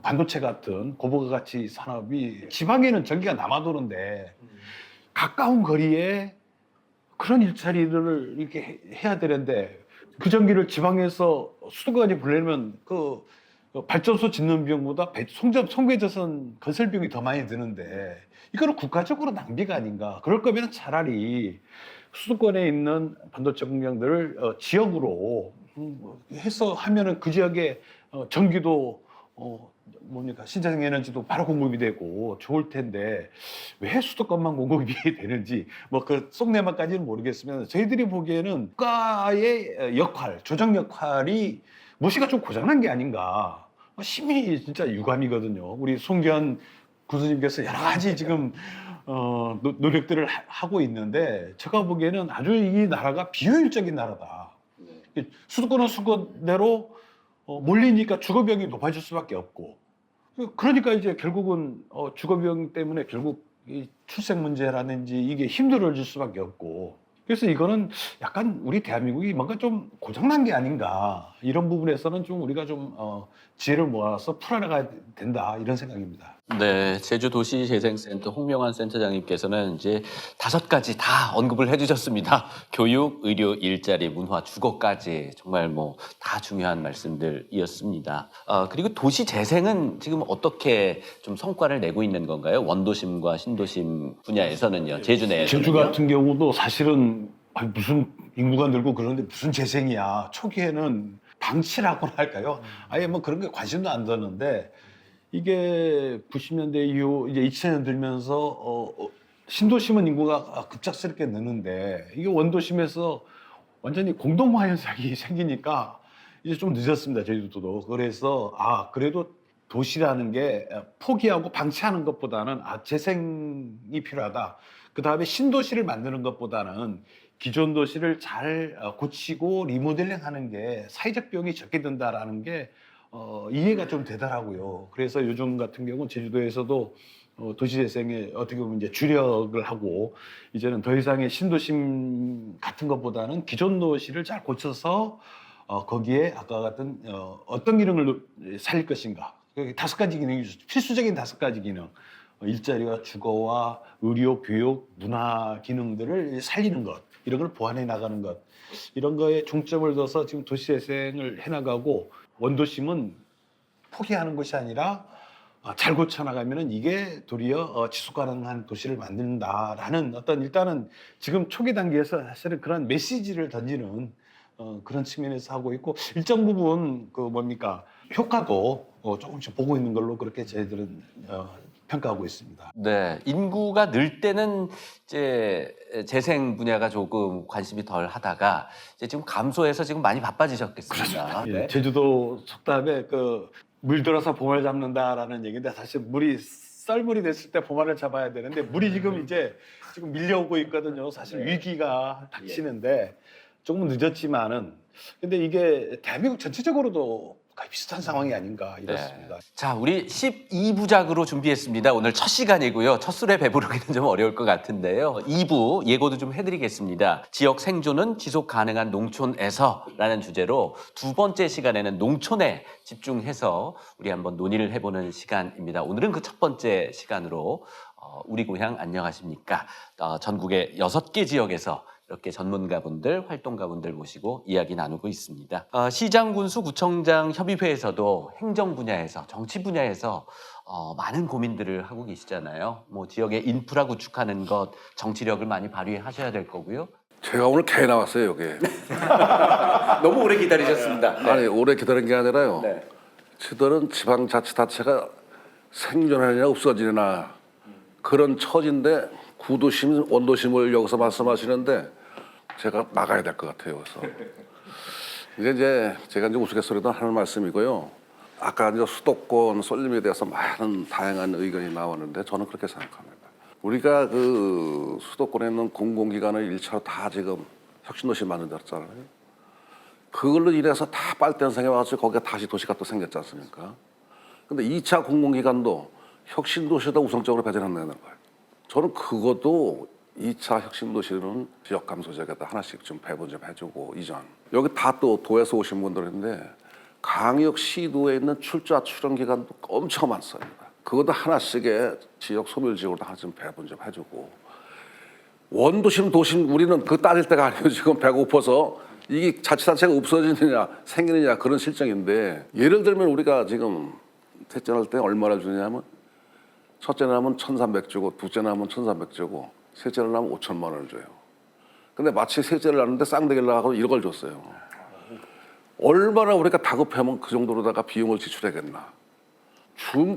반도체 같은 고부가 가치 산업이 지방에는 전기가 남아도는데 가까운 거리에 그런 일자리를 이렇게 해야 되는데 그 전기를 지방에서 수도까지 보내려면 그 발전소 짓는 비용보다 송배전선 건설 비용이 더 많이 드는데 이거는 국가적으로 낭비가 아닌가. 그럴 거면 차라리 수도권에 있는 반도체 공장들을 지역으로 해서 하면은 그 지역에 전기도 뭡니까 신재생 에너지도 바로 공급이 되고 좋을 텐데 왜 수도권만 공급이 되는지 뭐 그 속내만까지는 모르겠으면 저희들이 보기에는 국가의 역할, 조정 역할이 무엇이가 좀 고장난 게 아닌가. 심히 진짜 유감이거든요. 우리 송기현 군수님께서 여러 가지 지금 노력들을 하고 있는데 제가 보기에는 아주 이 나라가 비효율적인 나라다. 수도권은 수도권대로 몰리니까 주거비용이 높아질 수밖에 없고 그러니까 이제 결국은 주거비용 때문에 결국 이 출생 문제라든지 이게 힘들어질 수밖에 없고 그래서 이거는 약간 우리 대한민국이 뭔가 좀 고장난 게 아닌가 이런 부분에서는 좀 우리가 좀 지혜를 모아서 풀어나가야 된다 이런 생각입니다. 네, 제주도시재생센터 홍명환 센터장님께서는 이제 5가지 다 언급을 해주셨습니다. 교육, 의료, 일자리, 문화, 주거까지 정말 뭐 다 중요한 말씀들이었습니다. 그리고 도시재생은 지금 어떻게 좀 성과를 내고 있는 건가요? 원도심과 신도심 분야에서는요, 제주 내에서는요? 제주 같은 경우도 사실은 무슨 인구가 늘고 그러는데 무슨 재생이야. 초기에는 방치라고나 할까요? 아예 뭐 그런 게 관심도 안 뒀는데 이게 90년대 이후 이제 2000년 들면서 신도심은 인구가 급작스럽게 느는데 이게 원도심에서 완전히 공동화 현상이 생기니까 이제 좀 늦었습니다. 제주도도. 그래서 그래도 도시라는 게 포기하고 방치하는 것보다는 재생이 필요하다. 그 다음에 신도시를 만드는 것보다는 기존 도시를 잘 고치고 리모델링하는 게 사회적 비용이 적게 든다라는 게 이해가 좀 되더라고요. 그래서 요즘 같은 경우 제주도에서도 도시재생에 어떻게 보면 이제 주력을 하고 이제는 더 이상의 신도심 같은 것보다는 기존 도시를 잘 고쳐서 거기에 아까 같은 어떤 기능을 살릴 것인가 5가지 기능이 필수적인 5가지 기능 일자리와 주거와 의료, 교육, 문화 기능들을 살리는 것 이런 걸 보완해 나가는 것 이런 거에 중점을 둬서 지금 도시재생을 해나가고 원도심은 포기하는 것이 아니라 잘 고쳐나가면은 이게 도리어 지속 가능한 도시를 만든다라는 어떤 일단은 지금 초기 단계에서 사실은 그런 메시지를 던지는 그런 측면에서 하고 있고 일정 부분 그 뭡니까 효과도 조금씩 보고 있는 걸로 그렇게 저희들은 평가하고 있습니다. 네, 인구가 늘 때는 이제 재생 분야가 조금 관심이 덜 하다가 이제 지금 감소해서 지금 많이 바빠지셨겠습니다. 예, 제주도 속담에 물들어서 보말 잡는다라는 얘기인데 사실 물이 썰물이 됐을 때 보말을 잡아야 되는데 물이 지금 밀려오고 있거든요. 사실 위기가 닥치는데 조금 늦었지만은 근데 이게 대한민국 전체적으로도 거의 비슷한 상황이 아닌가 이렇습니다. 네. 자, 우리 12부작으로 준비했습니다. 오늘 첫 시간이고요. 첫 술에 배부르기는 좀 어려울 것 같은데요. 2부 예고도 좀 해드리겠습니다. 지역 생존은 지속 가능한 농촌에서 라는 주제로 2번째 시간에는 농촌에 집중해서 우리 한번 논의를 해보는 시간입니다. 오늘은 그 첫 번째 시간으로 우리 고향 안녕하십니까? 전국의 6개 지역에서 이렇게 전문가분들, 활동가분들 모시고 이야기 나누고 있습니다. 시장, 군수, 구청장 협의회에서도 행정 분야에서, 정치 분야에서 많은 고민들을 하고 계시잖아요. 뭐 지역의 인프라 구축하는 것, 정치력을 많이 발휘하셔야 될 거고요. 제가 오늘 개 나왔어요, 여기. 너무 오래 기다리셨습니다. 아니, 오래 기다린 게 아니라요. 저들은 지방자치단체가 생존하느냐 없어지느냐 그런 처지인데 구도심, 원도심을 여기서 말씀하시는데 제가 나가야 될 것 같아요. 그래서 이제 제가 우스갯소리도 하는 말씀이고요. 아까 이제 수도권 쏠림에 대해서 많은 다양한 의견이 나왔는데 저는 그렇게 생각합니다. 우리가 그 수도권에 있는 공공기관을 1차로 다 지금 혁신도시 만들었잖아요. 그걸로 인해서 다 빨대현상에 와서 거기가 다시 도시가 또 생겼지 않습니까? 근데 2차 공공기관도 혁신도시에다 우선적으로 배정한다는 거예요. 저는 그것도 2차 혁신도시는 지역감소지역에다 하나씩 좀 배분 좀 해주고 이전. 여기 다 또 도에서 오신 분들인데 강역 시도에 있는 출자 출연 기간도 엄청 많습니다. 그것도 하나씩의 지역 소멸지역으로 하나 좀 배분 좀 해주고 원도심 도심 우리는 그 따질 때가 아니에요. 지금 배고파서 이게 자치단체가 없어지느냐 생기느냐 그런 실정인데 예를 들면 우리가 지금 셋째 날 때 얼마를 주냐면 첫째 나면 1,300 주고 둘째 나면 1,300 주고 셋째를 낳으면 5천만 원을 줘요. 근데 마치 셋째를 낳는데 쌍둥이를 낳고 1억을 줬어요. 얼마나 우리가 다급하면 그 정도로다가 비용을 지출하겠나.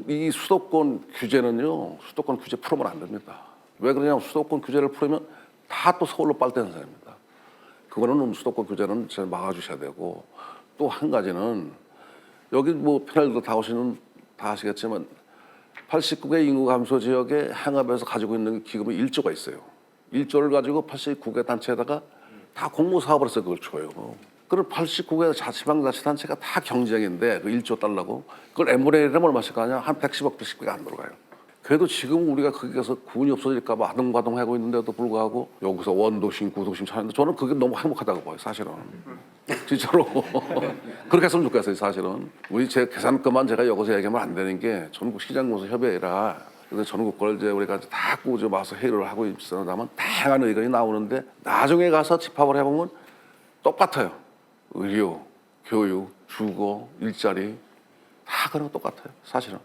이 수도권 규제는요, 수도권 규제 풀으면 안 됩니다. 왜 그러냐면 수도권 규제를 풀으면 다 또 서울로 빨대는 사람입니다. 그거는 수도권 규제는 잘 막아주셔야 되고, 또 한 가지는 여기 뭐 패널도 다 아시겠지만 89개 인구 감소 지역에 행업에서 가지고 있는 기금이 1조가 있어요. 1조를 가지고 89개 단체에다가 다 공모 사업을 해서 그걸 줘요. 그럼 89개 지방자치단체가 다 경쟁인데 그 1조 달라고 그걸 n분의 1이면 얼마씩 가냐? 한 110억, 110개가 안 들어가요. 그래도 지금 우리가 거기에서 군이 없어질까 봐 아동바동하고 있는데도 불구하고 여기서 원도심, 구도심 찾는데 저는 그게 너무 행복하다고 봐요, 사실은. 진짜로. 그렇게 했으면 좋겠어요, 사실은. 우리 제 계산권만 제가 여기서 얘기하면 안 되는 게 전국 시장공사협의회라 그래서 전국 걸 이제 우리가 다 꾸져 와서 회의를 하고 있으면 다양한 의견이 나오는데 나중에 가서 집합을 해보면 똑같아요. 의료, 교육, 주거, 일자리 다 그런 거 똑같아요, 사실은.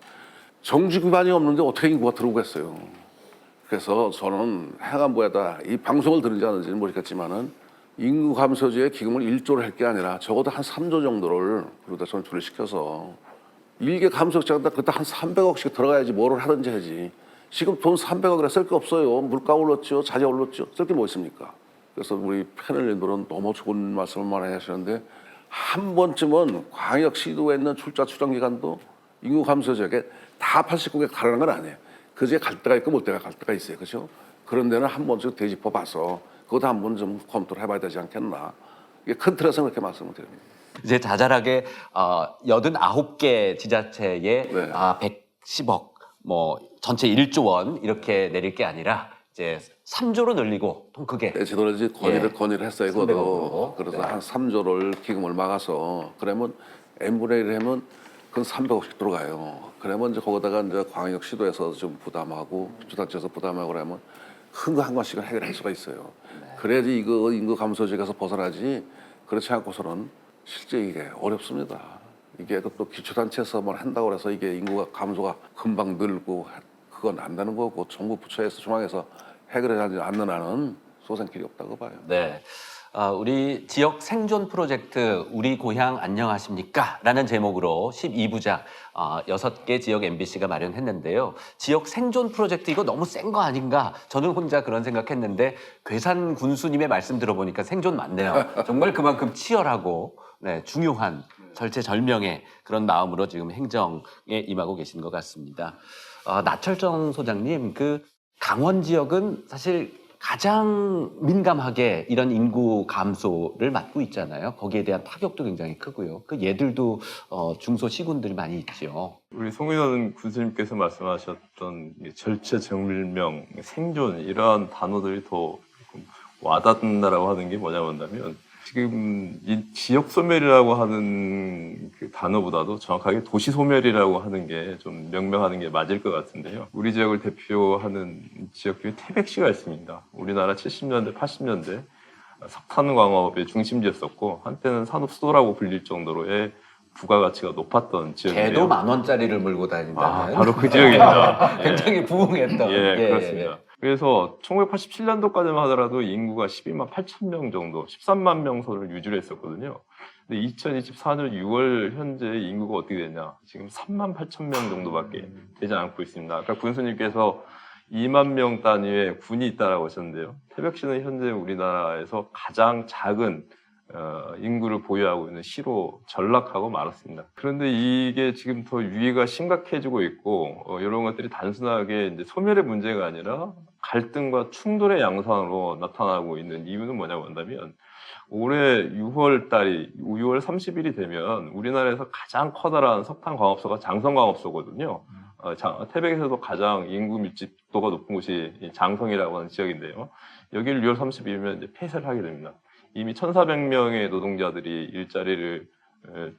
정치 기반이 없는데 어떻게 인구가 들어오겠어요. 그래서 저는 행안부에다 이 방송을 들은지 안 들은지는 모르겠지만은 인구 감소지에 기금을 1조를 할 게 아니라 적어도 한 3조 정도를 그러다 전출을 시켜서 일개 감소자한테 그때 한 300억씩 들어가야지 뭐를 하든지 해야지. 지금 돈 300억이라 쓸 게 없어요. 물가 올랐죠, 자재 올랐죠. 쓸 게 뭐 있습니까? 그래서 우리 패널님들은 너무 좋은 말씀을 많이 하시는데 한 번쯤은 광역 시도에 있는 출자 추정 기관도 인구 감소 지역에 다 89개 가라는 건 아니에요. 그제 갈 때가 있고 못 때가 갈 때가 있어요. 그렇죠? 그런 데는 한 번쯤 되짚어 봐서 그것도 한 번 좀 검토를 해봐야 되지 않겠나. 이게 큰 틀에서 그렇게 말씀을 드립니다. 이제 자잘하게 89개 지자체에 110억, 뭐 전체 1조 원 이렇게 내릴 게 아니라 이제 3조로 늘리고 통 크게. 네, 저도 이제 건의를 했어요. 그것도. 그래서 한 3조를 기금을 막아서 그러면 n분의 1 하면 그건 300억씩 들어가요. 그러면 이제 거기다가 이제 광역 시도에서 좀 부담하고 주단체에서 부담하고 그러면 큰 거 한 번씩은 해결할 수가 있어요. 그래야지 이거 인구 감소 지역에서 벗어나지. 그렇지 않고서는 실제 이게 어렵습니다. 이게 또 기초단체에서 뭘 한다고 해서 이게 인구가 감소가 금방 늘고 그건 안 되는 거고 정부 부처에서 중앙에서 해결하지 않는 한은 소생길이 없다고 봐요. 네. 우리 지역 생존 프로젝트 우리 고향 안녕하십니까? 라는 제목으로 12부작 6개 지역 MBC가 마련했는데요. 지역 생존 프로젝트 이거 너무 센 거 아닌가? 저는 혼자 그런 생각했는데 괴산 군수님의 말씀 들어보니까 생존 맞네요. 정말 그만큼 치열하고 중요한 절체절명의 그런 마음으로 지금 행정에 임하고 계신 것 같습니다. 나철정 소장님, 그 강원 지역은 사실 가장 민감하게 이런 인구 감소를 맞고 있잖아요. 거기에 대한 타격도 굉장히 크고요. 그 얘들도 중소시군들이 많이 있죠. 우리 송의원 군수님께서 말씀하셨던 절체절명, 생존 이러한 단어들이 더 와닿는다라고 하는 게 뭐냐면 지금 이 지역 소멸이라고 하는 그 단어보다도 정확하게 도시 소멸이라고 하는 게 좀 명명하는 게 맞을 것 같은데요. 우리 지역을 대표하는 지역 중에 태백시가 있습니다. 우리나라 70년대, 80년대 석탄 광업의 중심지였었고 한때는 산업 수도라고 불릴 정도로의 부가가치가 높았던 지역이에요. 개도 10,000원짜리를 물고 다닌다는. 바로 그 지역입니다. 굉장히 부흥했던. 그렇습니다. 그래서 1987년도까지만 하더라도 인구가 12만 8천 명 정도, 13만 명 선을 유지를 했었거든요. 근데 2024년 6월 현재 인구가 어떻게 되냐? 지금 3만 8천 명 정도밖에 되지 않고 있습니다. 아까 군수님께서 2만 명 단위의 군이 있다라고 하셨는데요. 태백시는 현재 우리나라에서 가장 작은 인구를 보유하고 있는 시로 전락하고 말았습니다. 그런데 이게 지금 더 위기가 심각해지고 있고 이런 것들이 단순하게 이제 소멸의 문제가 아니라 갈등과 충돌의 양상으로 나타나고 있는 이유는 뭐냐고 한다면 올해 6월 30일이 되면 우리나라에서 가장 커다란 석탄 광업소가 장성광업소거든요. 태백에서도 가장 인구 밀집도가 높은 곳이 장성이라고 하는 지역인데요. 여기를 6월 30일이면 이제 폐쇄를 하게 됩니다. 이미 1,400명의 노동자들이 일자리를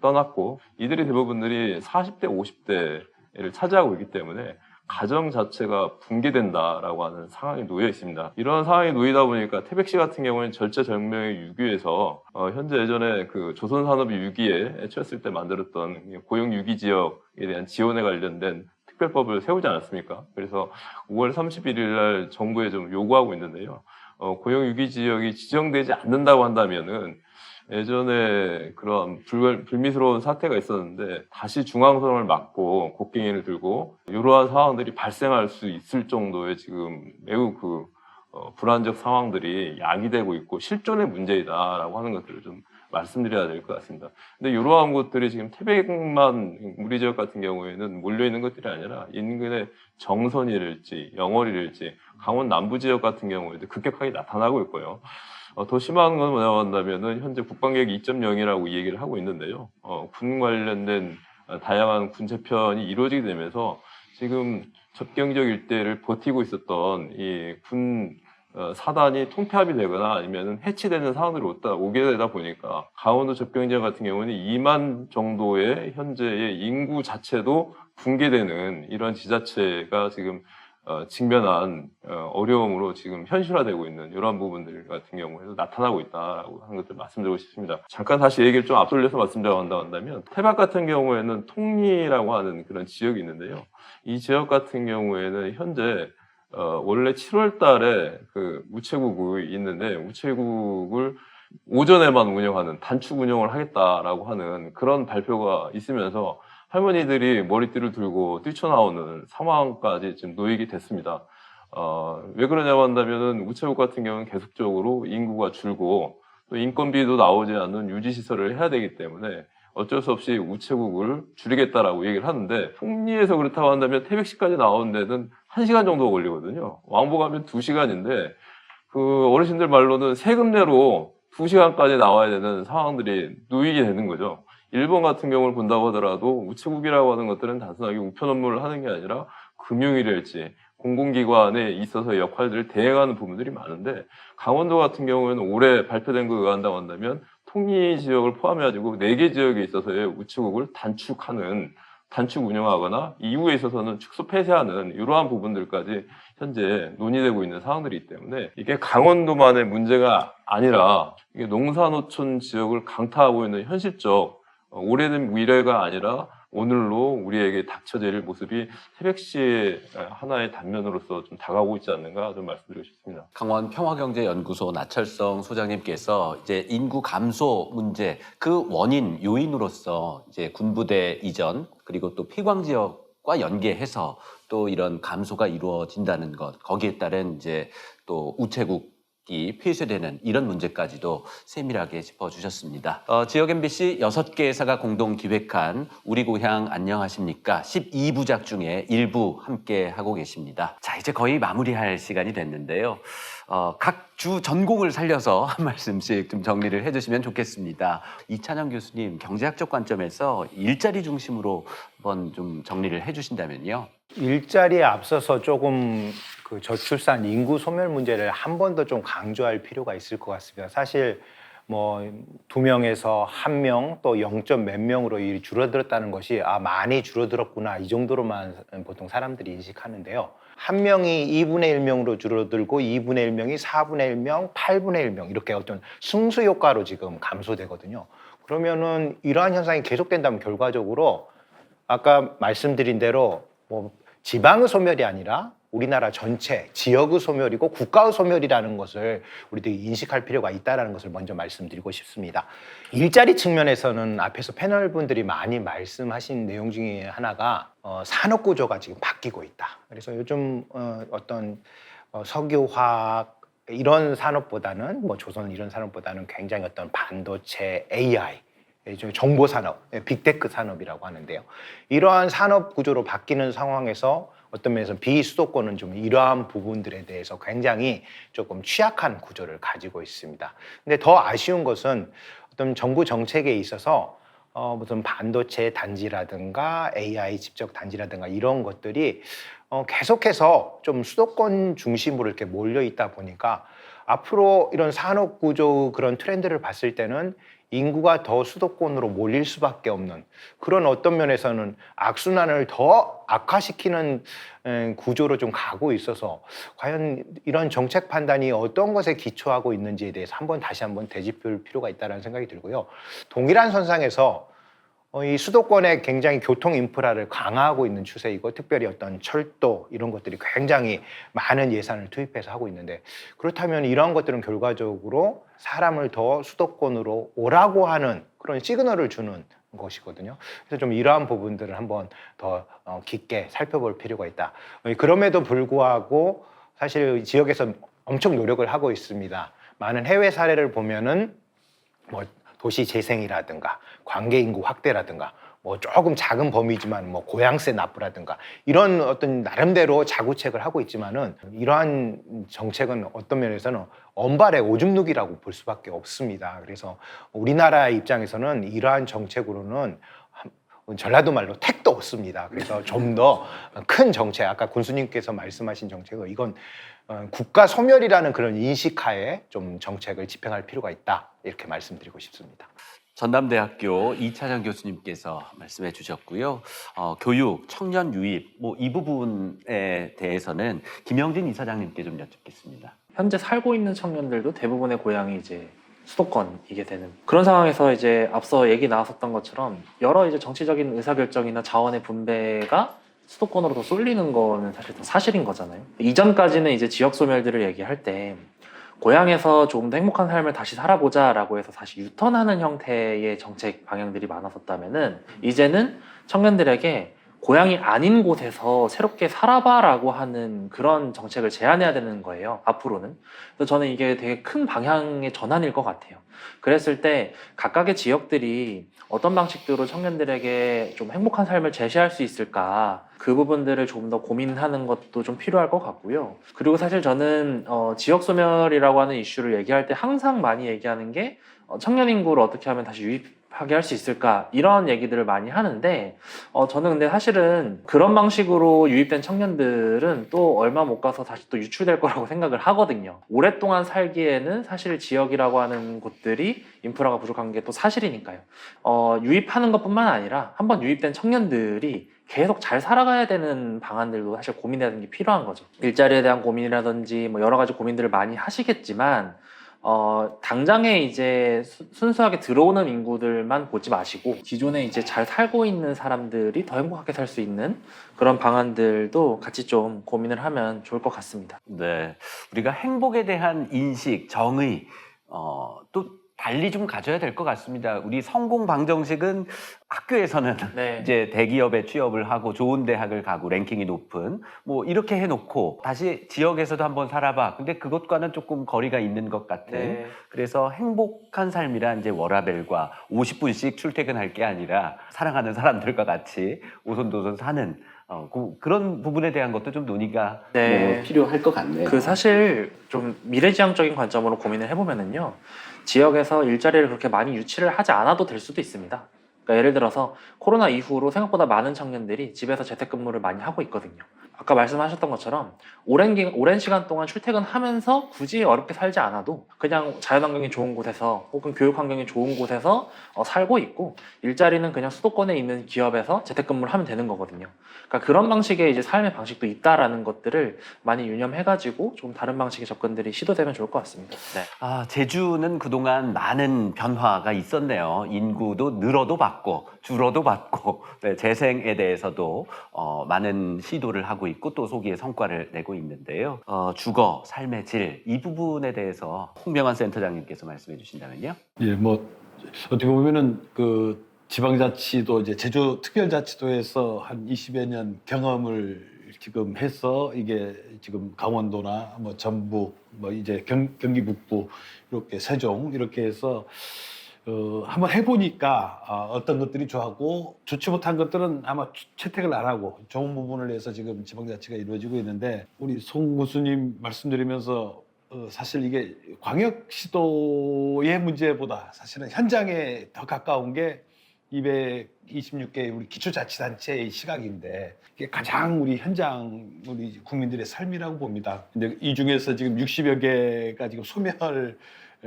떠났고 이들이 대부분들이 40대, 50대를 차지하고 있기 때문에 가정 자체가 붕괴된다라고 하는 상황에 놓여 있습니다. 이런 상황에 놓이다 보니까 태백시 같은 경우는 절체절명의 위기에서 현재 예전에 그 조선산업이 위기에 처했을 때 만들었던 고용유기 지역에 대한 지원에 관련된 특별법을 세우지 않았습니까? 그래서 5월 31일 날 정부에 좀 요구하고 있는데요. 고용유기 지역이 지정되지 않는다고 한다면은 예전에 그런 불미스러운 사태가 있었는데 다시 중앙선을 막고 곡괭이를 들고 이러한 상황들이 발생할 수 있을 정도의 지금 매우 불안적 상황들이 야기되고 있고 실존의 문제이다라고 하는 것들을 좀 말씀드려야 될 것 같습니다. 근데 이러한 것들이 지금 태백만 우리 지역 같은 경우에는 몰려있는 것들이 아니라 인근의 정선이랄지 영월이랄지 강원 남부 지역 같은 경우에도 급격하게 나타나고 있고요. 더 심한 건 뭐냐고 한다면은 현재 국방계획 2.0이라고 이 얘기를 하고 있는데요. 군 관련된 다양한 군 재편이 이루어지게 되면서 지금 접경지역 일대를 버티고 있었던 이 군 사단이 통폐합이 되거나 아니면 해치되는 상황들이 오게 되다 보니까 강원도 접경지역 같은 경우는 2만 정도의 현재의 인구 자체도 붕괴되는 이런 지자체가 지금 직면한 어려움으로 지금 현실화되고 있는 이러한 부분들 같은 경우에도 나타나고 있다라고 하는 것들 말씀드리고 싶습니다. 잠깐 다시 얘기를 좀 앞돌려서 말씀드린다고 한다면 태백 같은 경우에는 통리라고 하는 그런 지역이 있는데요. 이 지역 같은 경우에는 현재 원래 7월 달에 우체국이 있는데 우체국을 오전에만 운영하는 단축 운영을 하겠다라고 하는 그런 발표가 있으면서 할머니들이 머리띠를 들고 뛰쳐나오는 상황까지 지금 놓이게 됐습니다. 왜 그러냐고 한다면은 우체국 같은 경우는 계속적으로 인구가 줄고 또 인건비도 나오지 않는 유지시설을 해야 되기 때문에 어쩔 수 없이 우체국을 줄이겠다라고 얘기를 하는데 통리에서 그렇다고 한다면 태백시까지 나오는 데는 1시간 정도 걸리거든요. 왕복하면 2시간인데 어르신들 말로는 세금 내로 2시간까지 나와야 되는 상황들이 놓이게 되는 거죠. 일본 같은 경우를 본다고 하더라도 우체국이라고 하는 것들은 단순하게 우편 업무를 하는 게 아니라 금융이랄지 공공기관에 있어서 역할들을 대행하는 부분들이 많은데 강원도 같은 경우에는 올해 발표된 거에 의한다고 한다면 통리 지역을 포함해가지고 4개 지역에 있어서의 우체국을 단축 운영하거나 이후에 있어서는 축소 폐쇄하는 이러한 부분들까지 현재 논의되고 있는 상황들이기 때문에 이게 강원도만의 문제가 아니라 이게 농사노촌 지역을 강타하고 있는 현실적 오래된 미래가 아니라 오늘로 우리에게 닥쳐질 모습이 태백시의 하나의 단면으로서 좀 다가오고 있지 않는가 좀 말씀드리고 싶습니다. 강원 평화경제연구소 나철성 소장님께서 이제 인구 감소 문제 그 원인 요인으로서 이제 군부대 이전 그리고 또 폐광 지역과 연계해서 또 이런 감소가 이루어진다는 것 거기에 따른 이제 또 우체국 이 폐쇄되는 이런 문제까지도 세밀하게 짚어주셨습니다. 지역 MBC 6개 회사가 공동 기획한 우리 고향 안녕하십니까 12부작 중에 일부 함께 하고 계십니다. 자, 이제 거의 마무리할 시간이 됐는데요. 각 주 전공을 살려서 한 말씀씩 좀 정리를 해주시면 좋겠습니다. 이찬영 교수님, 경제학적 관점에서 일자리 중심으로 한번 좀 정리를 해주신다면요. 일자리에 앞서서 조금 저출산 인구 소멸 문제를 한 번 더 좀 강조할 필요가 있을 것 같습니다. 사실 2명에서 1명 또 0. 몇 명으로 줄어들었다는 것이 많이 줄어들었구나 이 정도로만 보통 사람들이 인식하는데요. 1명이 2분의 1명으로 줄어들고 2분의 1명이 4분의 1명, 8분의 1명 이렇게 어떤 승수 효과로 지금 감소되거든요. 그러면은 이러한 현상이 계속된다면 결과적으로 아까 말씀드린 대로 지방의 소멸이 아니라 우리나라 전체 지역의 소멸이고 국가의 소멸이라는 것을 우리들이 인식할 필요가 있다는 것을 먼저 말씀드리고 싶습니다. 일자리 측면에서는 앞에서 패널분들이 많이 말씀하신 내용 중에 하나가 산업구조가 지금 바뀌고 있다. 그래서 요즘 어떤 석유화학 이런 산업보다는 조선 이런 산업보다는 굉장히 어떤 반도체, AI 정보산업, 빅테크 산업이라고 하는데요. 이러한 산업 구조로 바뀌는 상황에서 어떤 면에서 비수도권은 좀 이러한 부분들에 대해서 굉장히 조금 취약한 구조를 가지고 있습니다. 근데 더 아쉬운 것은 어떤 정부 정책에 있어서 무슨 반도체 단지라든가 AI 집적 단지라든가 이런 것들이 계속해서 좀 수도권 중심으로 이렇게 몰려 있다 보니까 앞으로 이런 산업 구조 그런 트렌드를 봤을 때는 인구가 더 수도권으로 몰릴 수밖에 없는 그런 어떤 면에서는 악순환을 더 악화시키는 구조로 좀 가고 있어서 과연 이런 정책 판단이 어떤 것에 기초하고 있는지에 대해서 다시 한번 되짚을 필요가 있다는 생각이 들고요. 동일한 선상에서 이 수도권에 굉장히 교통 인프라를 강화하고 있는 추세이고 특별히 어떤 철도 이런 것들이 굉장히 많은 예산을 투입해서 하고 있는데 그렇다면 이런 것들은 결과적으로 사람을 더 수도권으로 오라고 하는 그런 시그널을 주는 것이거든요. 그래서 좀 이러한 부분들을 한번 더 깊게 살펴볼 필요가 있다. 그럼에도 불구하고 사실 지역에서 엄청 노력을 하고 있습니다. 많은 해외 사례를 보면은 뭐 도시 재생이라든가 관계 인구 확대라든가 뭐 조금 작은 범위지만 뭐 고양세 납부라든가 이런 어떤 나름대로 자구책을 하고 있지만은 이러한 정책은 어떤 면에서는 언발의 오줌누기라고 볼 수밖에 없습니다. 그래서 우리나라 입장에서는 이러한 정책으로는 전라도 말로 택도 없습니다. 그래서 좀 더 큰 정책, 아까 군수님께서 말씀하신 정책은 이건 국가 소멸이라는 그런 인식하에 좀 정책을 집행할 필요가 있다. 이렇게 말씀드리고 싶습니다. 전남대학교 이차장 교수님께서 말씀해 주셨고요. 교육, 청년 유입, 뭐 이 부분에 대해서는 김영진 이사장님께 좀 여쭙겠습니다. 현재 살고 있는 청년들도 대부분의 고향이 이제 수도권이게 되는 그런 상황에서 이제 앞서 얘기 나왔었던 것처럼 여러 이제 정치적인 의사결정이나 자원의 분배가 수도권으로 더 쏠리는 거는 사실 더 사실인 거잖아요. 이전까지는 이제 지역 소멸들을 얘기할 때 고향에서 조금 더 행복한 삶을 다시 살아보자라고 해서 다시 유턴하는 형태의 정책 방향들이 많았었다면은 이제는 청년들에게 고향이 아닌 곳에서 새롭게 살아봐라고 하는 그런 정책을 제안해야 되는 거예요, 앞으로는. 그래서 저는 이게 되게 큰 방향의 전환일 것 같아요. 그랬을 때 각각의 지역들이 어떤 방식으로 청년들에게 좀 행복한 삶을 제시할 수 있을까, 그 부분들을 조금 더 고민하는 것도 좀 필요할 것 같고요. 그리고 사실 저는 지역 소멸이라고 하는 이슈를 얘기할 때 항상 많이 얘기하는 게 청년 인구를 어떻게 하면 다시 유입하게 할 수 있을까, 이런 얘기들을 많이 하는데 저는 근데 사실은 그런 방식으로 유입된 청년들은 또 얼마 못 가서 다시 또 유출될 거라고 생각을 하거든요. 오랫동안 살기에는 사실 지역이라고 하는 곳들이 인프라가 부족한 게 또 사실이니까요. 유입하는 것뿐만 아니라 한번 유입된 청년들이 계속 잘 살아가야 되는 방안들도 사실 고민해야 되는 게 필요한 거죠. 일자리에 대한 고민이라든지 뭐 여러 가지 고민들을 많이 하시겠지만 당장에 이제 순수하게 들어오는 인구들만 보지 마시고 기존에 이제 잘 살고 있는 사람들이 더 행복하게 살 수 있는 그런 방안들도 같이 좀 고민을 하면 좋을 것 같습니다. 네, 우리가 행복에 대한 인식, 정의 또 달리 좀 가져야 될 것 같습니다. 우리 성공 방정식은 학교에서는 이제 대기업에 취업을 하고 좋은 대학을 가고 랭킹이 높은 뭐 이렇게 해놓고 다시 지역에서도 한번 살아봐. 근데 그것과는 조금 거리가 있는 것 같은. 그래서 행복한 삶이란 이제 워라밸과 50분씩 출퇴근할 게 아니라 사랑하는 사람들과 같이 오손도손 사는 그런 부분에 대한 것도 좀 논의가 뭐 필요할 것 같네요. 그 사실 좀 미래지향적인 관점으로 고민을 해보면은요, 지역에서 일자리를 그렇게 많이 유치를 하지 않아도 될 수도 있습니다. 그러니까 예를 들어서 코로나 이후로 생각보다 많은 청년들이 집에서 재택근무를 많이 하고 있거든요. 아까 말씀하셨던 것처럼 오랜 시간 동안 출퇴근하면서 굳이 어렵게 살지 않아도 그냥 자연환경이 좋은 곳에서 혹은 교육환경이 좋은 곳에서 살고 있고 일자리는 그냥 수도권에 있는 기업에서 재택근무를 하면 되는 거거든요. 그러니까 그런 방식의 이제 삶의 방식도 있다라는 것들을 많이 유념해가지고 좀 다른 방식의 접근들이 시도되면 좋을 것 같습니다. 네. 제주는 그동안 많은 변화가 있었네요. 인구도 늘어도 봤고 줄어도 봤고 재생에 대해서도 많은 시도를 하고 있고 또 소기의 성과를 내고 있는데요. 주거, 삶의 질 이 부분에 대해서 홍명환 센터장님께서 말씀해 주신다면요. 예, 뭐 어떻게 보면은 그 지방자치도 이제 제주특별자치도에서 한 20여 년 경험을 지금 해서 이게 지금 강원도나 뭐 전북, 뭐 이제 경기 북부 이렇게 세종 이렇게 해서 한번 해보니까 어떤 것들이 좋아하고 좋지 못한 것들은 아마 채택을 안 하고 좋은 부분을 해서 지금 지방자치가 이루어지고 있는데 우리 송 교수님 말씀드리면서 사실 이게 광역시도의 문제보다 사실은 현장에 더 가까운 게 226개 우리 기초자치단체의 시각인데 이게 가장 우리 현장 우리 국민들의 삶이라고 봅니다. 근데 이 중에서 지금 60여 개가 지금 소멸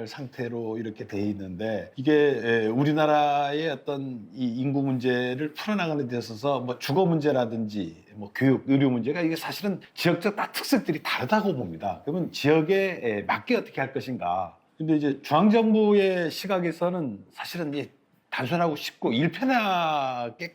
상태로 이렇게 돼 있는데 이게 우리나라의 어떤 이 인구 문제를 풀어나가는 데 있어서 뭐 주거 문제라든지 뭐 교육, 의료 문제가 이게 사실은 지역적 다 특색들이 다르다고 봅니다. 그러면 지역에 맞게 어떻게 할 것인가. 근데 이제 중앙정부의 시각에서는 사실은 단순하고 쉽고 일편하게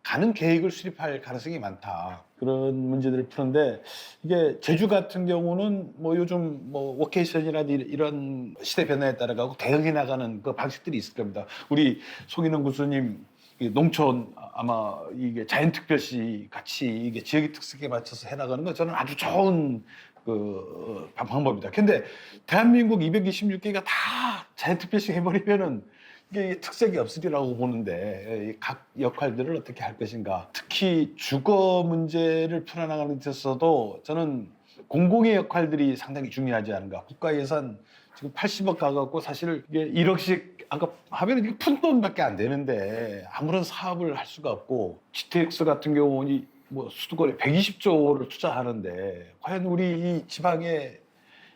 가는 계획을 수립할 가능성이 많다. 그런 문제들을 푸는데 이게 제주 같은 경우는 뭐 요즘 뭐 워케이션이라든지 이런 시대 변화에 따라가고 대응해 나가는 그 방식들이 있을 겁니다. 우리 송인원 교수님 농촌 아마 이게 자연특별시 같이 이게 지역의 특색에 맞춰서 해나가는 건 저는 아주 좋은 그 방법이다. 근데 대한민국 226개가 다 자연특별시 해버리면은 이게 특색이 없으리라고 보는데 각 역할들을 어떻게 할 것인가. 특히 주거 문제를 풀어나가는 데 있어서도 저는 공공의 역할들이 상당히 중요하지 않은가. 국가 예산 지금 80억 가갖고 사실 이게 1억씩 아까 하면 이게 푼돈밖에 안 되는데 아무런 사업을 할 수가 없고 GTX 같은 경우는 뭐 수도권에 120조를 투자하는데 과연 우리 이 지방에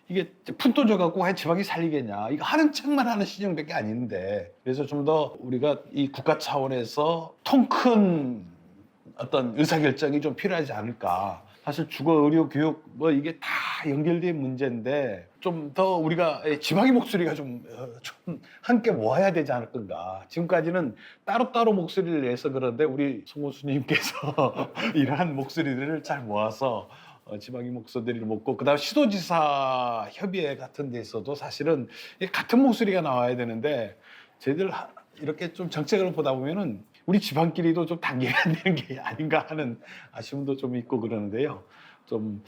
이게 푼돈 줘갖고 과연 지방이 살리겠냐. 이거 하는 척만 하는 시정밖에 아닌데 그래서 좀 더 우리가 이 국가 차원에서 통 큰 어떤 의사결정이 좀 필요하지 않을까. 사실 주거, 의료, 교육 뭐 이게 다 연결된 문제인데 좀 더 우리가 지방의 목소리가 좀 함께 모아야 되지 않을 건가. 지금까지는 따로따로 목소리를 내서 그런데 우리 송 교수님께서 이러한 목소리들을 잘 모아서 지방의 목소리를 먹고 그다음 시도지사 협의회 같은 데서도 사실은 같은 목소리가 나와야 되는데 저희들 이렇게 좀 정책을 보다 보면은 우리 지방끼리도 좀 단계가 되는 게 아닌가 하는 아쉬움도 좀 있고 그러는데요. 좀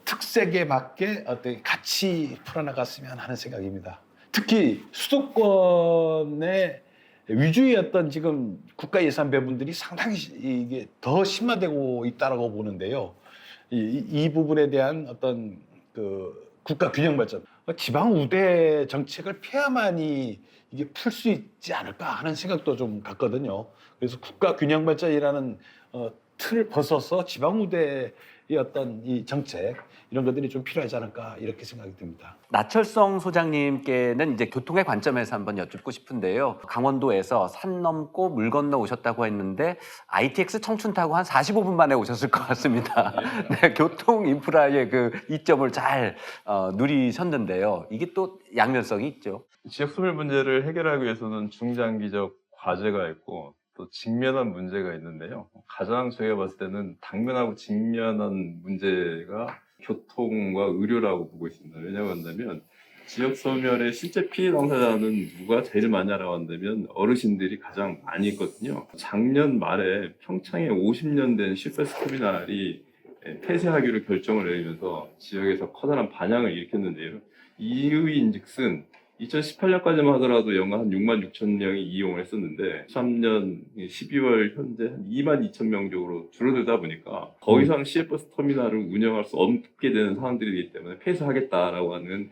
특색에 맞게 어떤 같이 풀어나갔으면 하는 생각입니다. 특히 수도권의 위주의 어떤 지금 국가 예산 배분들이 상당히 이게 더 심화되고 있다라고 보는데요. 이 부분에 대한 어떤 그 국가 균형 발전, 지방 우대 정책을 펴야만이 이게 풀 수 있지 않을까 하는 생각도 좀 갖거든요. 그래서 국가 균형 발전이라는 틀을 벗어서 지방 우대의 어떤 이 정책 이런 것들이 좀 필요하지 않을까 이렇게 생각이 듭니다. 나철성 소장님께는 이제 교통의 관점에서 한번 여쭙고 싶은데요. 강원도에서 산 넘고 물 건너 오셨다고 했는데 ITX 청춘 타고 한 45분 만에 오셨을 것 같습니다. 네, 교통 인프라의 그 이점을 잘 누리셨는데요. 이게 또 양면성이 있죠. 지역 소멸 문제를 해결하기 위해서는 중장기적 과제가 있고 또 직면한 문제가 있는데요. 가장 저희가 봤을 때는 당면하고 직면한 문제가 교통과 의료라고 보고 있습니다. 왜냐하면 지역 소멸의 실제 피해 당사자는 누가 제일 많이 알아왔냐면 어르신들이 가장 많이 있거든요. 작년 말에 평창에 50년 된 시외버스 터미널이 폐쇄하기로 결정을 내리면서 지역에서 커다란 반향을 일으켰는데요. 이유인즉슨 2018년까지만 하더라도 연간 한 6만 6천 명이 이용을 했었는데 3년 12월 현재 한 2만 2천 명 정도로 줄어들다 보니까 더 이상 시외버스 터미널을 운영할 수 없게 되는 상황들이 되기 때문에 폐쇄하겠다라고 하는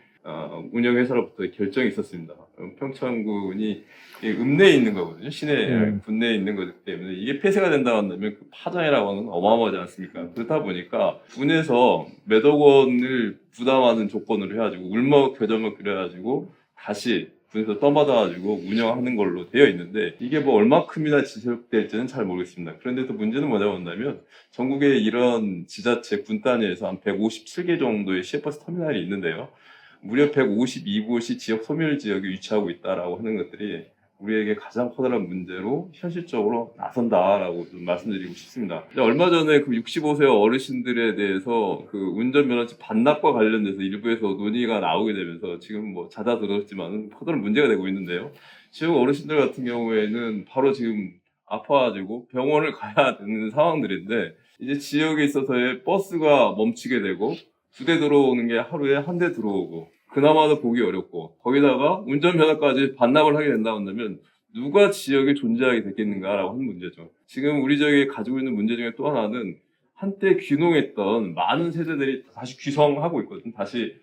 운영회사로부터 결정이 있었습니다. 평창군이 읍내에 있는 거거든요. 시내 군내에 있는 거기 때문에 이게 폐쇄가 된다고 한다면 그 파장이라고 하는 건 어마어마하지 않습니까? 그렇다 보니까 군에서 몇억 원을 부담하는 조건으로 해가지고 울먹 교정을 그려가지고 다시 군에서 떠받아가지고 운영하는 걸로 되어 있는데 이게 뭐 얼마큼이나 지속될지는 잘 모르겠습니다. 그런데 또 문제는 뭐냐고 한다면 전국에 이런 지자체 군 단위에서 한 157개 정도의 시외버스 터미널이 있는데요. 무려 152곳이 지역 소멸 지역에 위치하고 있다라고 하는 것들이 우리에게 가장 커다란 문제로 현실적으로 나선다라고 좀 말씀드리고 싶습니다. 얼마 전에 그 65세 어르신들에 대해서 그 운전면허증 반납과 관련돼서 일부에서 논의가 나오게 되면서 지금 뭐 잦아들었지만 커다란 문제가 되고 있는데요. 지역 어르신들 같은 경우에는 바로 지금 아파가지고 병원을 가야 되는 상황들인데 이제 지역에 있어서의 버스가 멈추게 되고 2대 들어오는 게 하루에 1대 들어오고 그나마도 보기 어렵고 거기다가 운전면허까지 반납을 하게 된다고 한다면 누가 지역에 존재하게 됐겠는가라고 하는 문제죠. 지금 우리 지역에 가지고 있는 문제 중에 또 하나는 한때 귀농했던 많은 세대들이 다시 귀성하고 있거든. 다시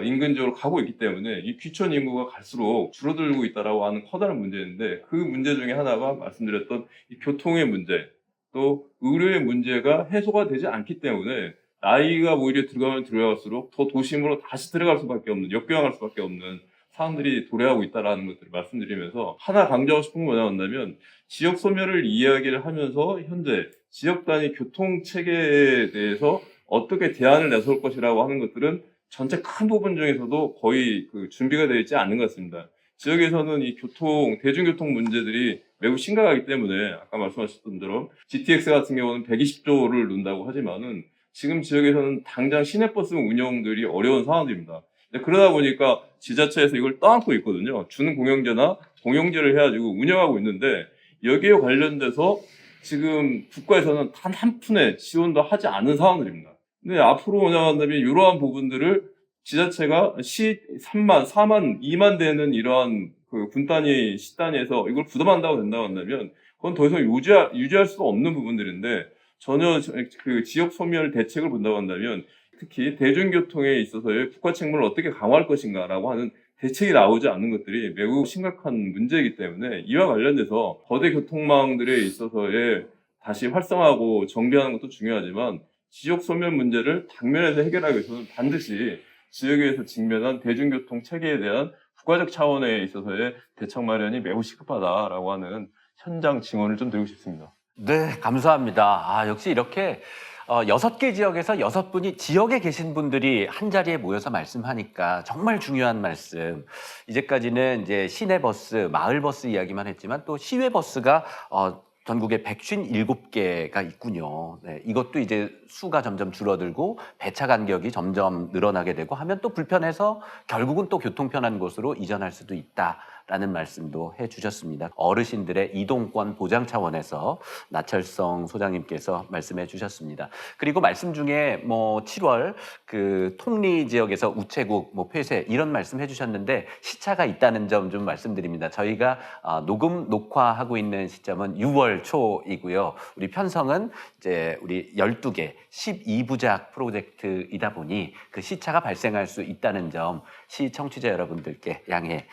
인근 지역으로 가고 있기 때문에 이 귀촌 인구가 갈수록 줄어들고 있다라고 하는 커다란 문제인데 그 문제 중에 하나가 말씀드렸던 이 교통의 문제 또 의료의 문제가 해소가 되지 않기 때문에 나이가 오히려 들어가면 들어갈수록 더 도심으로 다시 들어갈 수밖에 없는, 역경할 수밖에 없는 사람들이 도래하고 있다는 것들을 말씀드리면서 하나 강조하고 싶은 건 뭐냐면 지역 소멸을 이야기를 하면서 현재 지역 단위 교통 체계에 대해서 어떻게 대안을 내세울 것이라고 하는 것들은 전체 큰 부분 중에서도 거의 그 준비가 되어 있지 않는 것 같습니다. 지역에서는 이 대중교통 문제들이 매우 심각하기 때문에 아까 말씀하셨던 대로 GTX 같은 경우는 120조를 넣는다고 하지만은 지금 지역에서는 당장 시내버스 운영들이 어려운 상황들입니다. 그러다 보니까 지자체에서 이걸 떠안고 있거든요. 주는 공영제나 공영제를 해가지고 운영하고 있는데 여기에 관련돼서 지금 국가에서는 단 한 푼의 지원도 하지 않은 상황들입니다. 근데 앞으로 운영한다면 이러한 부분들을 지자체가 시 3만, 4만, 2만 되는 이러한 그 군 단위, 시 단위에서 이걸 부담한다고 된다고 한다면 그건 더 이상 유지할 수가 없는 부분들인데 전혀 그 지역 소멸 대책을 본다고 한다면 특히 대중교통에 있어서의 국가 책무를 어떻게 강화할 것인가라고 하는 대책이 나오지 않는 것들이 매우 심각한 문제이기 때문에 이와 관련돼서 거대 교통망들에 있어서의 다시 활성화하고 정비하는 것도 중요하지만 지역 소멸 문제를 당면에서 해결하기 위해서는 반드시 지역에서 직면한 대중교통 체계에 대한 국가적 차원에 있어서의 대책 마련이 매우 시급하다라고 하는 현장 증언을 좀 드리고 싶습니다. 네, 감사합니다. 역시 이렇게 6개 지역에서 6분이 지역에 계신 분들이 한 자리에 모여서 말씀하니까 정말 중요한 말씀. 이제까지는 이제 시내버스, 마을버스 이야기만 했지만 또 시외버스가 전국에 157개가 있군요. 네, 이것도 이제 수가 점점 줄어들고 배차 간격이 점점 늘어나게 되고 하면 또 불편해서 결국은 또 교통편한 곳으로 이전할 수도 있다라는 말씀도 해주셨습니다. 어르신들의 이동권 보장 차원에서 나철성 소장님께서 말씀해 주셨습니다. 그리고 말씀 중에 7월 그 통리 지역에서 우체국 폐쇄 이런 말씀 해주셨는데 시차가 있다는 점 좀 말씀드립니다. 저희가 녹화하고 있는 시점은 6월 초이고요. 우리 편성은 이제 우리 12개 12부작 프로젝트이다 보니 그 시차가 발생할 수 있다는 점 시 청취자 여러분들께 양해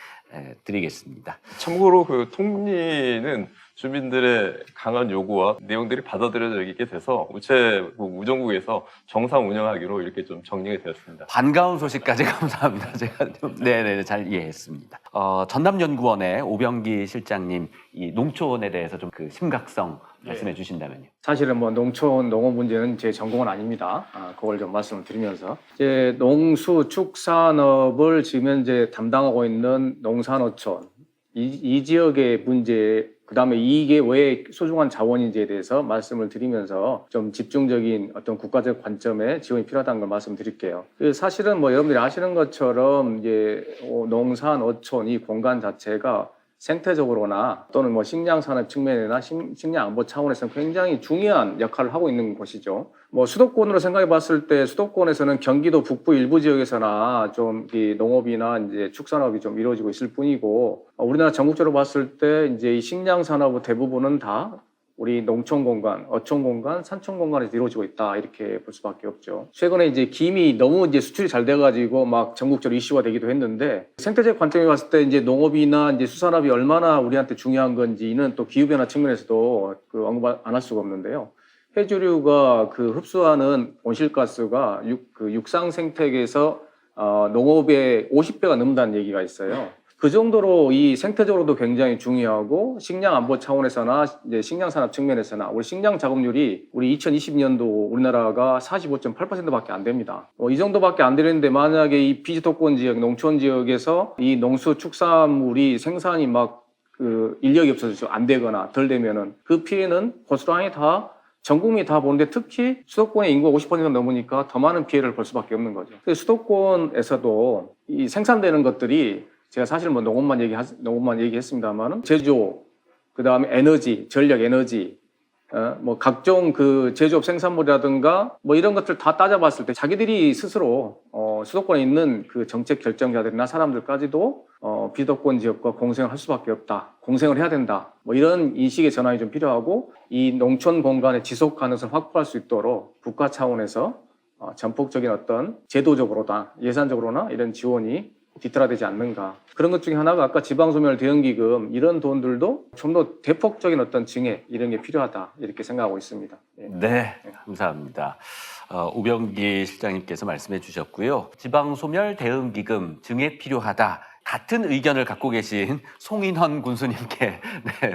드리겠습니다. 참고로 그 통리는 주민들의 강한 요구와 내용들이 받아들여지게 돼서 우체국 우정국에서 정상 운영하기로 이렇게 좀 정리가 되었습니다. 반가운 소식까지 감사합니다. 제가 좀 잘 이해했습니다. 전남연구원의 오병기 실장님, 이 농촌에 대해서 좀 그 심각성 말씀해 주신다면요. 사실은 농촌 농업 문제는 제 전공은 아닙니다. 그걸 좀 말씀을 드리면서 이제 농수축산업을 지금 현재 담당하고 있는 농산어촌 이 지역의 문제, 그다음에 이게 왜 소중한 자원인지에 대해서 말씀을 드리면서 좀 집중적인 어떤 국가적 관점의 지원이 필요하다는 걸 말씀드릴게요. 사실은 여러분들이 아시는 것처럼 이제 농산 어촌 이 공간 자체가 생태적으로나 또는 식량 산업 측면이나 식량 안보 차원에서는 굉장히 중요한 역할을 하고 있는 곳이죠. 수도권으로 생각해 봤을 때 수도권에서는 경기도 북부 일부 지역에서나 좀 이 농업이나 이제 축산업이 좀 이루어지고 있을 뿐이고 우리나라 전국적으로 봤을 때 이제 이 식량 산업 대부분은 다 우리 농촌 공간, 어촌 공간, 산촌 공간에서 이루어지고 있다 이렇게 볼 수밖에 없죠. 최근에 이제 김이 너무 이제 수출이 잘 돼가지고 막 전국적으로 이슈가 되기도 했는데 생태적 관점에 봤을 때 이제 농업이나 이제 수산업이 얼마나 우리한테 중요한 건지는 또 기후 변화 측면에서도 언급 안 할 수가 없는데요. 해조류가 흡수하는 온실가스가 육상 생태계에서 농업의 50배가 넘는다는 얘기가 있어요. 그 정도로 이 생태적으로도 굉장히 중요하고 식량 안보 차원에서나 이제 식량 산업 측면에서나 우리 식량 작업률이 우리 2020년도 우리나라가 45.8%밖에 안 됩니다. 이 정도밖에 안 되는데 만약에 이 비수도권 지역, 농촌 지역에서 이 농수축산물이 생산이 인력이 없어서 안 되거나 덜 되면은 그 피해는 고스란히 전 국민이 다 보는데 특히 수도권의 인구가 50%가 넘으니까 더 많은 피해를 볼 수밖에 없는 거죠. 수도권에서도 이 생산되는 것들이 제가 사실 농업만 얘기했습니다만은 제조, 그 다음에 에너지, 전력 에너지, 각종 제조업 생산물이라든가 이런 것들 다 따져봤을 때 자기들이 스스로 수도권에 있는 그 정책 결정자들이나 사람들까지도 비수도권 지역과 공생을 할 수밖에 없다, 공생을 해야 된다, 이런 인식의 전환이 좀 필요하고 이 농촌 공간의 지속 가능성을 확보할 수 있도록 국가 차원에서 전폭적인 어떤 제도적으로나 예산적으로나 이런 지원이 뒤따라되지 않는가. 그런 것 중에 하나가 아까 지방소멸 대응기금 이런 돈들도 좀 더 대폭적인 어떤 증액 이런 게 필요하다 이렇게 생각하고 있습니다. 네, 감사합니다. 오병기 실장님께서 말씀해 주셨고요. 지방소멸 대응기금 증액 필요하다. 같은 의견을 갖고 계신 송인헌 군수님께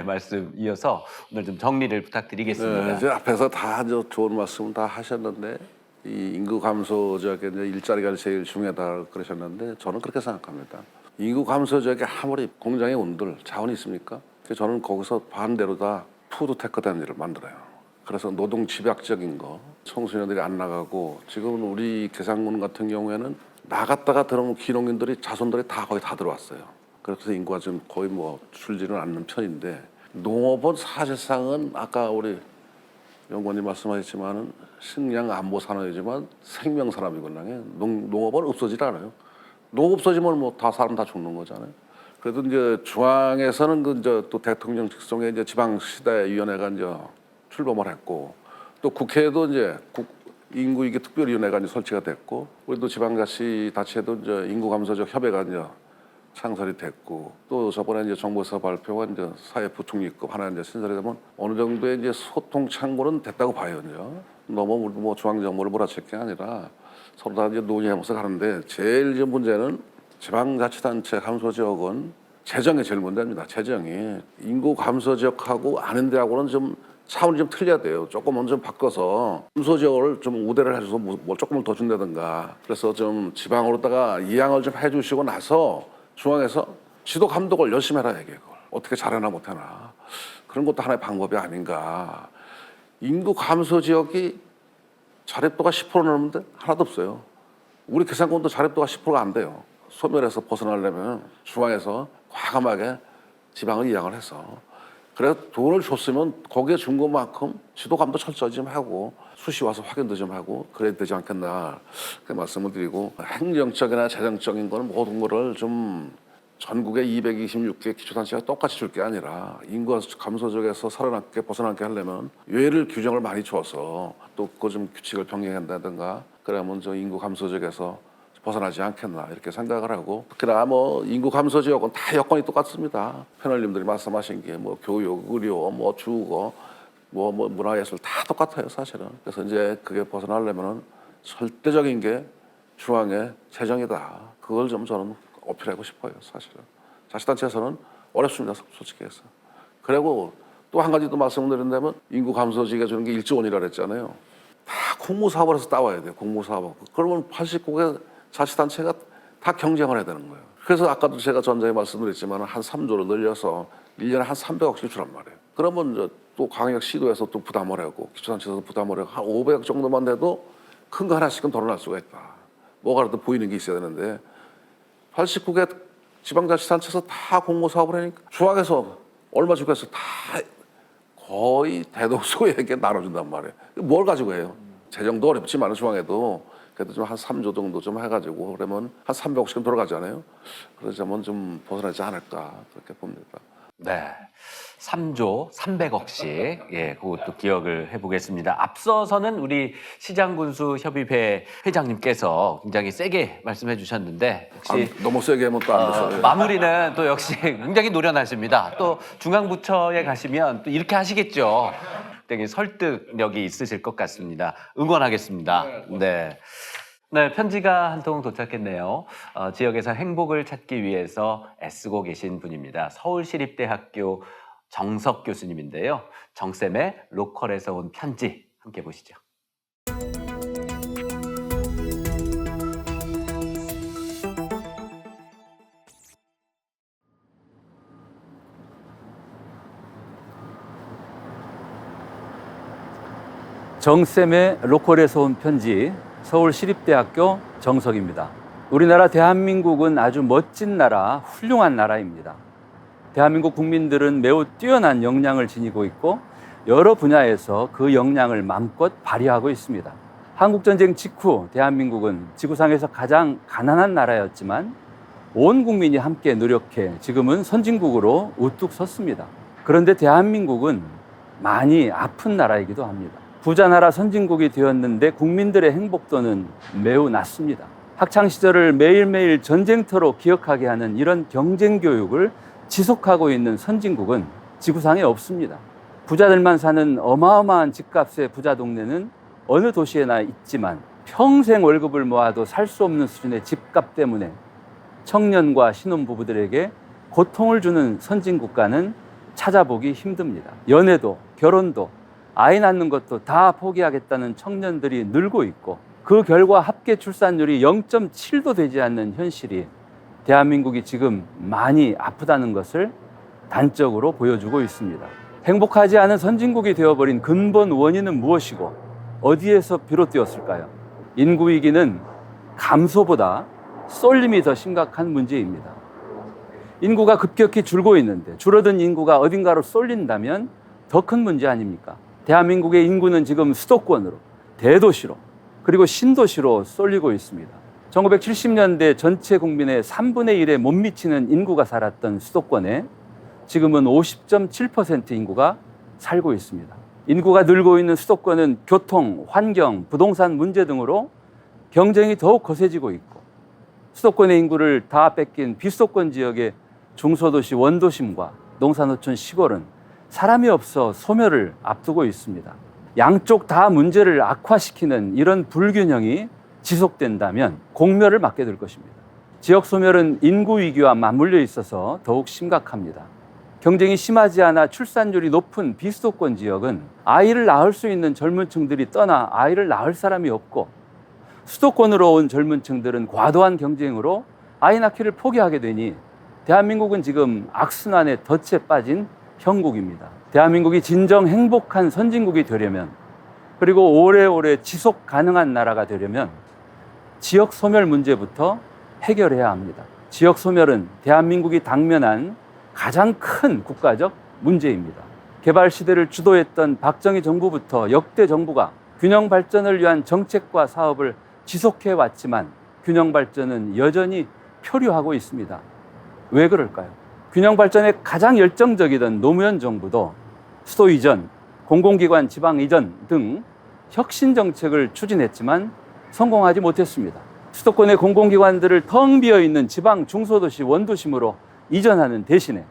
말씀 이어서 오늘 좀 정리를 부탁드리겠습니다. 네, 이제 앞에서 다 좋은 말씀 다 하셨는데 이 인구 감소 지역에 일자리가 제일 중요하다 그러셨는데 저는 그렇게 생각합니다. 인구 감소 지역에 아무리 공장의 온들 자원이 있습니까? 그래서 저는 거기서 반대로 다 푸드테크 단지를 만들어요. 그래서 노동 집약적인 거, 청소년들이 안 나가고 지금 우리 계산군 같은 경우에는 나갔다가 들어온 기농인들이 자손들이 다 거의 다 들어왔어요. 그래서 인구가 지금 거의 뭐 줄지는 않는 편인데 농업은 사실상은 아까 우리 연구원님 말씀하셨지만은 식량 안보 산업이지만 생명 산업이거든요. 농업은 없어지지 않아요. 농업 없어지면 뭐 다 사람 다 죽는 거잖아요. 그래도 이제 중앙에서는 그 이제 또 대통령 직속에 이제 지방시대위원회가 이제 출범을 했고 또 국회에도 이제 인구위기 특별위원회가 이제 설치가 됐고 우리도 지방자치단체도 이제 인구 감소적 협의가 이제 창설이 됐고 또 저번에 이제 정부에서 발표한 이제 사회부총리급 하나 이제 신설이 되면 어느 정도의 이제 소통 창구는 됐다고 봐요. 이제 너무 우리도 뭐 중앙정부를 몰아칠 게 아니라 서로 다 이제 논의하면서 가는데 제일 이제 문제는 지방자치단체 감소 지역은 재정이 제일 문제입니다. 재정이 인구 감소 지역하고 아닌 데하고는 좀 차원이 좀 틀려야 돼요. 조금은 좀 바꿔서 감소 지역을 좀 우대를 해줘서 뭐 조금을 더 준다든가 그래서 좀 지방으로다가 이양을 좀 해주시고 나서 중앙에서 지도 감독을 열심히 해라 이게 그걸 어떻게 잘하나 못하나 그런 것도 하나의 방법이 아닌가. 인구 감소 지역이 자립도가 10% 넘는데 하나도 없어요. 우리 계산권도 자립도가 10%가 안 돼요. 소멸에서 벗어나려면 중앙에서 과감하게 지방을 이양을 해서 그래서 돈을 줬으면 거기에 준 것만큼 지도 감독 철저히 좀 하고 수시 와서 확인도 좀 하고 그래야 되지 않겠나 그렇게 말씀을 드리고 행정적이나 재정적인 거는 모든 거를 좀 전국의 226개 기초단체가 똑같이 줄 게 아니라 인구 감소 지역에서 살아남게 벗어남게 하려면 외를 규정을 많이 줘서 또 그거 좀 규칙을 변경한다든가 그러면 저 인구 감소 지역에서 벗어나지 않겠나 이렇게 생각을 하고 특히나 뭐 인구 감소 지역은 다 여건이 똑같습니다. 패널님들이 말씀하신 게 뭐 교육, 의료, 뭐 주거, 뭐 문화예술 다 똑같아요 사실은. 그래서 이제 그게 벗어나려면은 절대적인 게 중앙의 재정이다. 그걸 좀 저는 어필하고 싶어요 사실은. 자치단체에서는 어렵습니다 솔직히 해서. 그리고 또 한 가지 또 말씀을 드린다면 인구 감소 지역에 주는 게 1조 원이라 그랬잖아요. 다 공무사업을 해서 따와야 돼요. 공무사업. 그러면 89개 자치단체가 다 경쟁을 해야 되는 거예요. 그래서 아까도 제가 전자에 말씀드렸지만 한 3조를 늘려서 1년에 한 300억씩 주란 말이에요. 그러면 또 광역시도에서 또 부담을 하고 기초단체에서 부담을 하고 한 500억 정도만 돼도 큰 거 하나씩은 덜어낼 수가 있다. 뭐가라도 보이는 게 있어야 되는데 89개 지방자치단체에서 다 공모사업을 하니까 중앙에서 얼마 주고 해서 다 거의 대도소에게 나눠준단 말이에요. 뭘 가지고 해요? 재정도 어렵지만 중앙에도 그래도 좀 한 3조 정도 좀 해가지고 그러면 한 300억씩은 돌아가잖아요. 그러자면 좀 벗어나지 않을까 그렇게 봅니다. 네. 3조 300억씩 예, 그것도 기억을 해보겠습니다. 앞서서는 우리 시장군수협의회 회장님께서 굉장히 세게 말씀해 주셨는데 역시 너무 세게 하면 또 안 됐어요. 마무리는 또 역시 굉장히 노련하십니다. 또 중앙부처에 가시면 또 이렇게 하시겠죠. 되게 설득력이 있으실 것 같습니다. 응원하겠습니다. 네. 네, 편지가 한 통 도착했네요. 지역에서 행복을 찾기 위해서 애쓰고 계신 분입니다. 서울시립대학교 정석 교수님인데요. 정쌤의 로컬에서 온 편지 함께 보시죠. 정쌤의 로컬에서 온 편지, 서울시립대학교 정석입니다. 우리나라 대한민국은 아주 멋진 나라, 훌륭한 나라입니다. 대한민국 국민들은 매우 뛰어난 역량을 지니고 있고 여러 분야에서 그 역량을 마음껏 발휘하고 있습니다. 한국전쟁 직후 대한민국은 지구상에서 가장 가난한 나라였지만 온 국민이 함께 노력해 지금은 선진국으로 우뚝 섰습니다. 그런데 대한민국은 많이 아픈 나라이기도 합니다. 부자 나라 선진국이 되었는데 국민들의 행복도는 매우 낮습니다. 학창시절을 매일매일 전쟁터로 기억하게 하는 이런 경쟁교육을 지속하고 있는 선진국은 지구상에 없습니다. 부자들만 사는 어마어마한 집값의 부자 동네는 어느 도시에나 있지만 평생 월급을 모아도 살 수 없는 수준의 집값 때문에 청년과 신혼부부들에게 고통을 주는 선진국가는 찾아보기 힘듭니다. 연애도 결혼도 아이 낳는 것도 다 포기하겠다는 청년들이 늘고 있고 그 결과 합계 출산율이 0.7도 되지 않는 현실이 대한민국이 지금 많이 아프다는 것을 단적으로 보여주고 있습니다. 행복하지 않은 선진국이 되어버린 근본 원인은 무엇이고 어디에서 비롯되었을까요? 인구 위기는 감소보다 쏠림이 더 심각한 문제입니다. 인구가 급격히 줄고 있는데 줄어든 인구가 어딘가로 쏠린다면 더 큰 문제 아닙니까? 대한민국의 인구는 지금 수도권으로, 대도시로, 그리고 신도시로 쏠리고 있습니다. 1970년대 전체 국민의 3분의 1에 못 미치는 인구가 살았던 수도권에 지금은 50.7% 인구가 살고 있습니다. 인구가 늘고 있는 수도권은 교통, 환경, 부동산 문제 등으로 경쟁이 더욱 거세지고 있고 수도권의 인구를 다 뺏긴 비수도권 지역의 중소도시 원도심과 농산어촌 시골은 사람이 없어 소멸을 앞두고 있습니다. 양쪽 다 문제를 악화시키는 이런 불균형이 지속된다면 공멸을 맞게 될 것입니다. 지역 소멸은 인구 위기와 맞물려 있어서 더욱 심각합니다. 경쟁이 심하지 않아 출산율이 높은 비수도권 지역은 아이를 낳을 수 있는 젊은 층들이 떠나 아이를 낳을 사람이 없고 수도권으로 온 젊은 층들은 과도한 경쟁으로 아이 낳기를 포기하게 되니 대한민국은 지금 악순환의 덫에 빠진 형국입니다. 대한민국이 진정 행복한 선진국이 되려면 그리고 오래오래 지속 가능한 나라가 되려면 지역 소멸 문제부터 해결해야 합니다. 지역 소멸은 대한민국이 당면한 가장 큰 국가적 문제입니다. 개발 시대를 주도했던 박정희 정부부터 역대 정부가 균형 발전을 위한 정책과 사업을 지속해 왔지만 균형 발전은 여전히 표류하고 있습니다. 왜 그럴까요? 균형 발전에 가장 열정적이던 노무현 정부도 수도 이전, 공공기관 지방 이전 등 혁신 정책을 추진했지만 성공하지 못했습니다. 수도권의 공공기관들을 텅 비어 있는 지방 중소도시 원도심으로 이전하는 대신에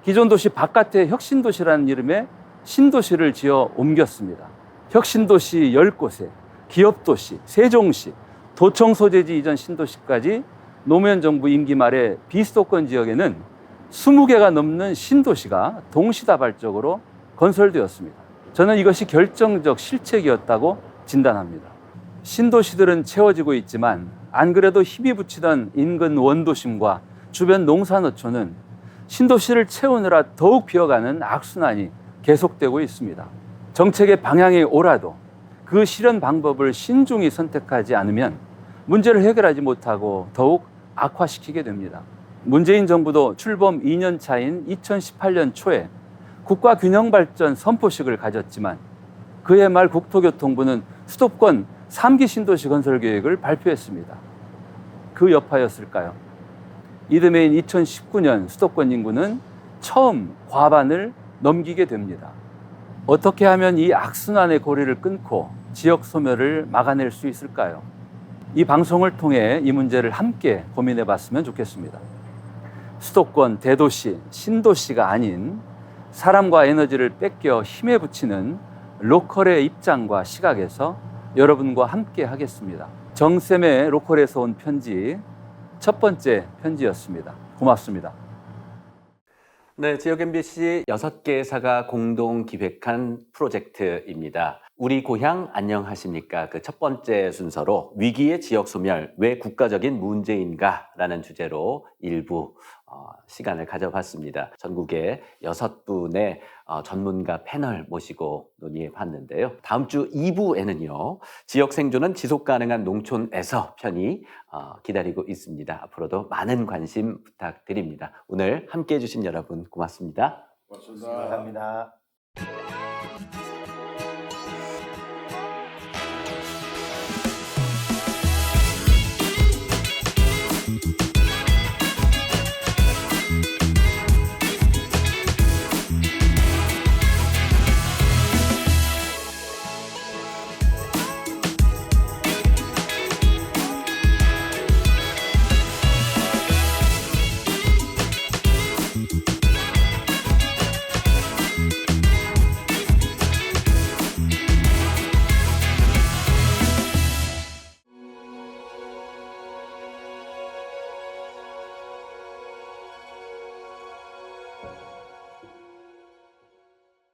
기존 도시 바깥에 혁신도시라는 이름의 신도시를 지어 옮겼습니다. 혁신도시 10곳에 기업도시, 세종시, 도청 소재지 이전 신도시까지 노무현 정부 임기 말에 비수도권 지역에는 20개가 넘는 신도시가 동시다발적으로 건설되었습니다. 저는 이것이 결정적 실책이었다고 진단합니다. 신도시들은 채워지고 있지만 안 그래도 힘이 붙이던 인근 원도심과 주변 농산어촌은 신도시를 채우느라 더욱 비어가는 악순환이 계속되고 있습니다. 정책의 방향이 옳아도 그 실현 방법을 신중히 선택하지 않으면 문제를 해결하지 못하고 더욱 악화시키게 됩니다. 문재인 정부도 출범 2년 차인 2018년 초에 국가균형발전 선포식을 가졌지만 그해 말 국토교통부는 수도권 3기 신도시 건설 계획을 발표했습니다. 그 여파였을까요? 이듬해인 2019년 수도권 인구는 처음 과반을 넘기게 됩니다. 어떻게 하면 이 악순환의 고리를 끊고 지역 소멸을 막아낼 수 있을까요? 이 방송을 통해 이 문제를 함께 고민해 봤으면 좋겠습니다. 수도권, 대도시, 신도시가 아닌 사람과 에너지를 뺏겨 힘에 붙이는 로컬의 입장과 시각에서 여러분과 함께 하겠습니다. 정쌤의 로컬에서 온 편지, 첫 번째 편지였습니다. 고맙습니다. 네, 지역 MBC 6개사가 공동 기획한 프로젝트입니다. 우리 고향 안녕하십니까? 그 첫 번째 순서로 위기의 지역 소멸, 왜 국가적인 문제인가? 라는 주제로 일부 시간을 가져봤습니다. 전국에 6분의 전문가 패널 모시고 논의해 봤는데요. 다음 주 2부에는요. 지역 생존은 지속 가능한 농촌에서 편이 기다리고 있습니다. 앞으로도 많은 관심 부탁드립니다. 오늘 함께해 주신 여러분 고맙습니다. 감사합니다.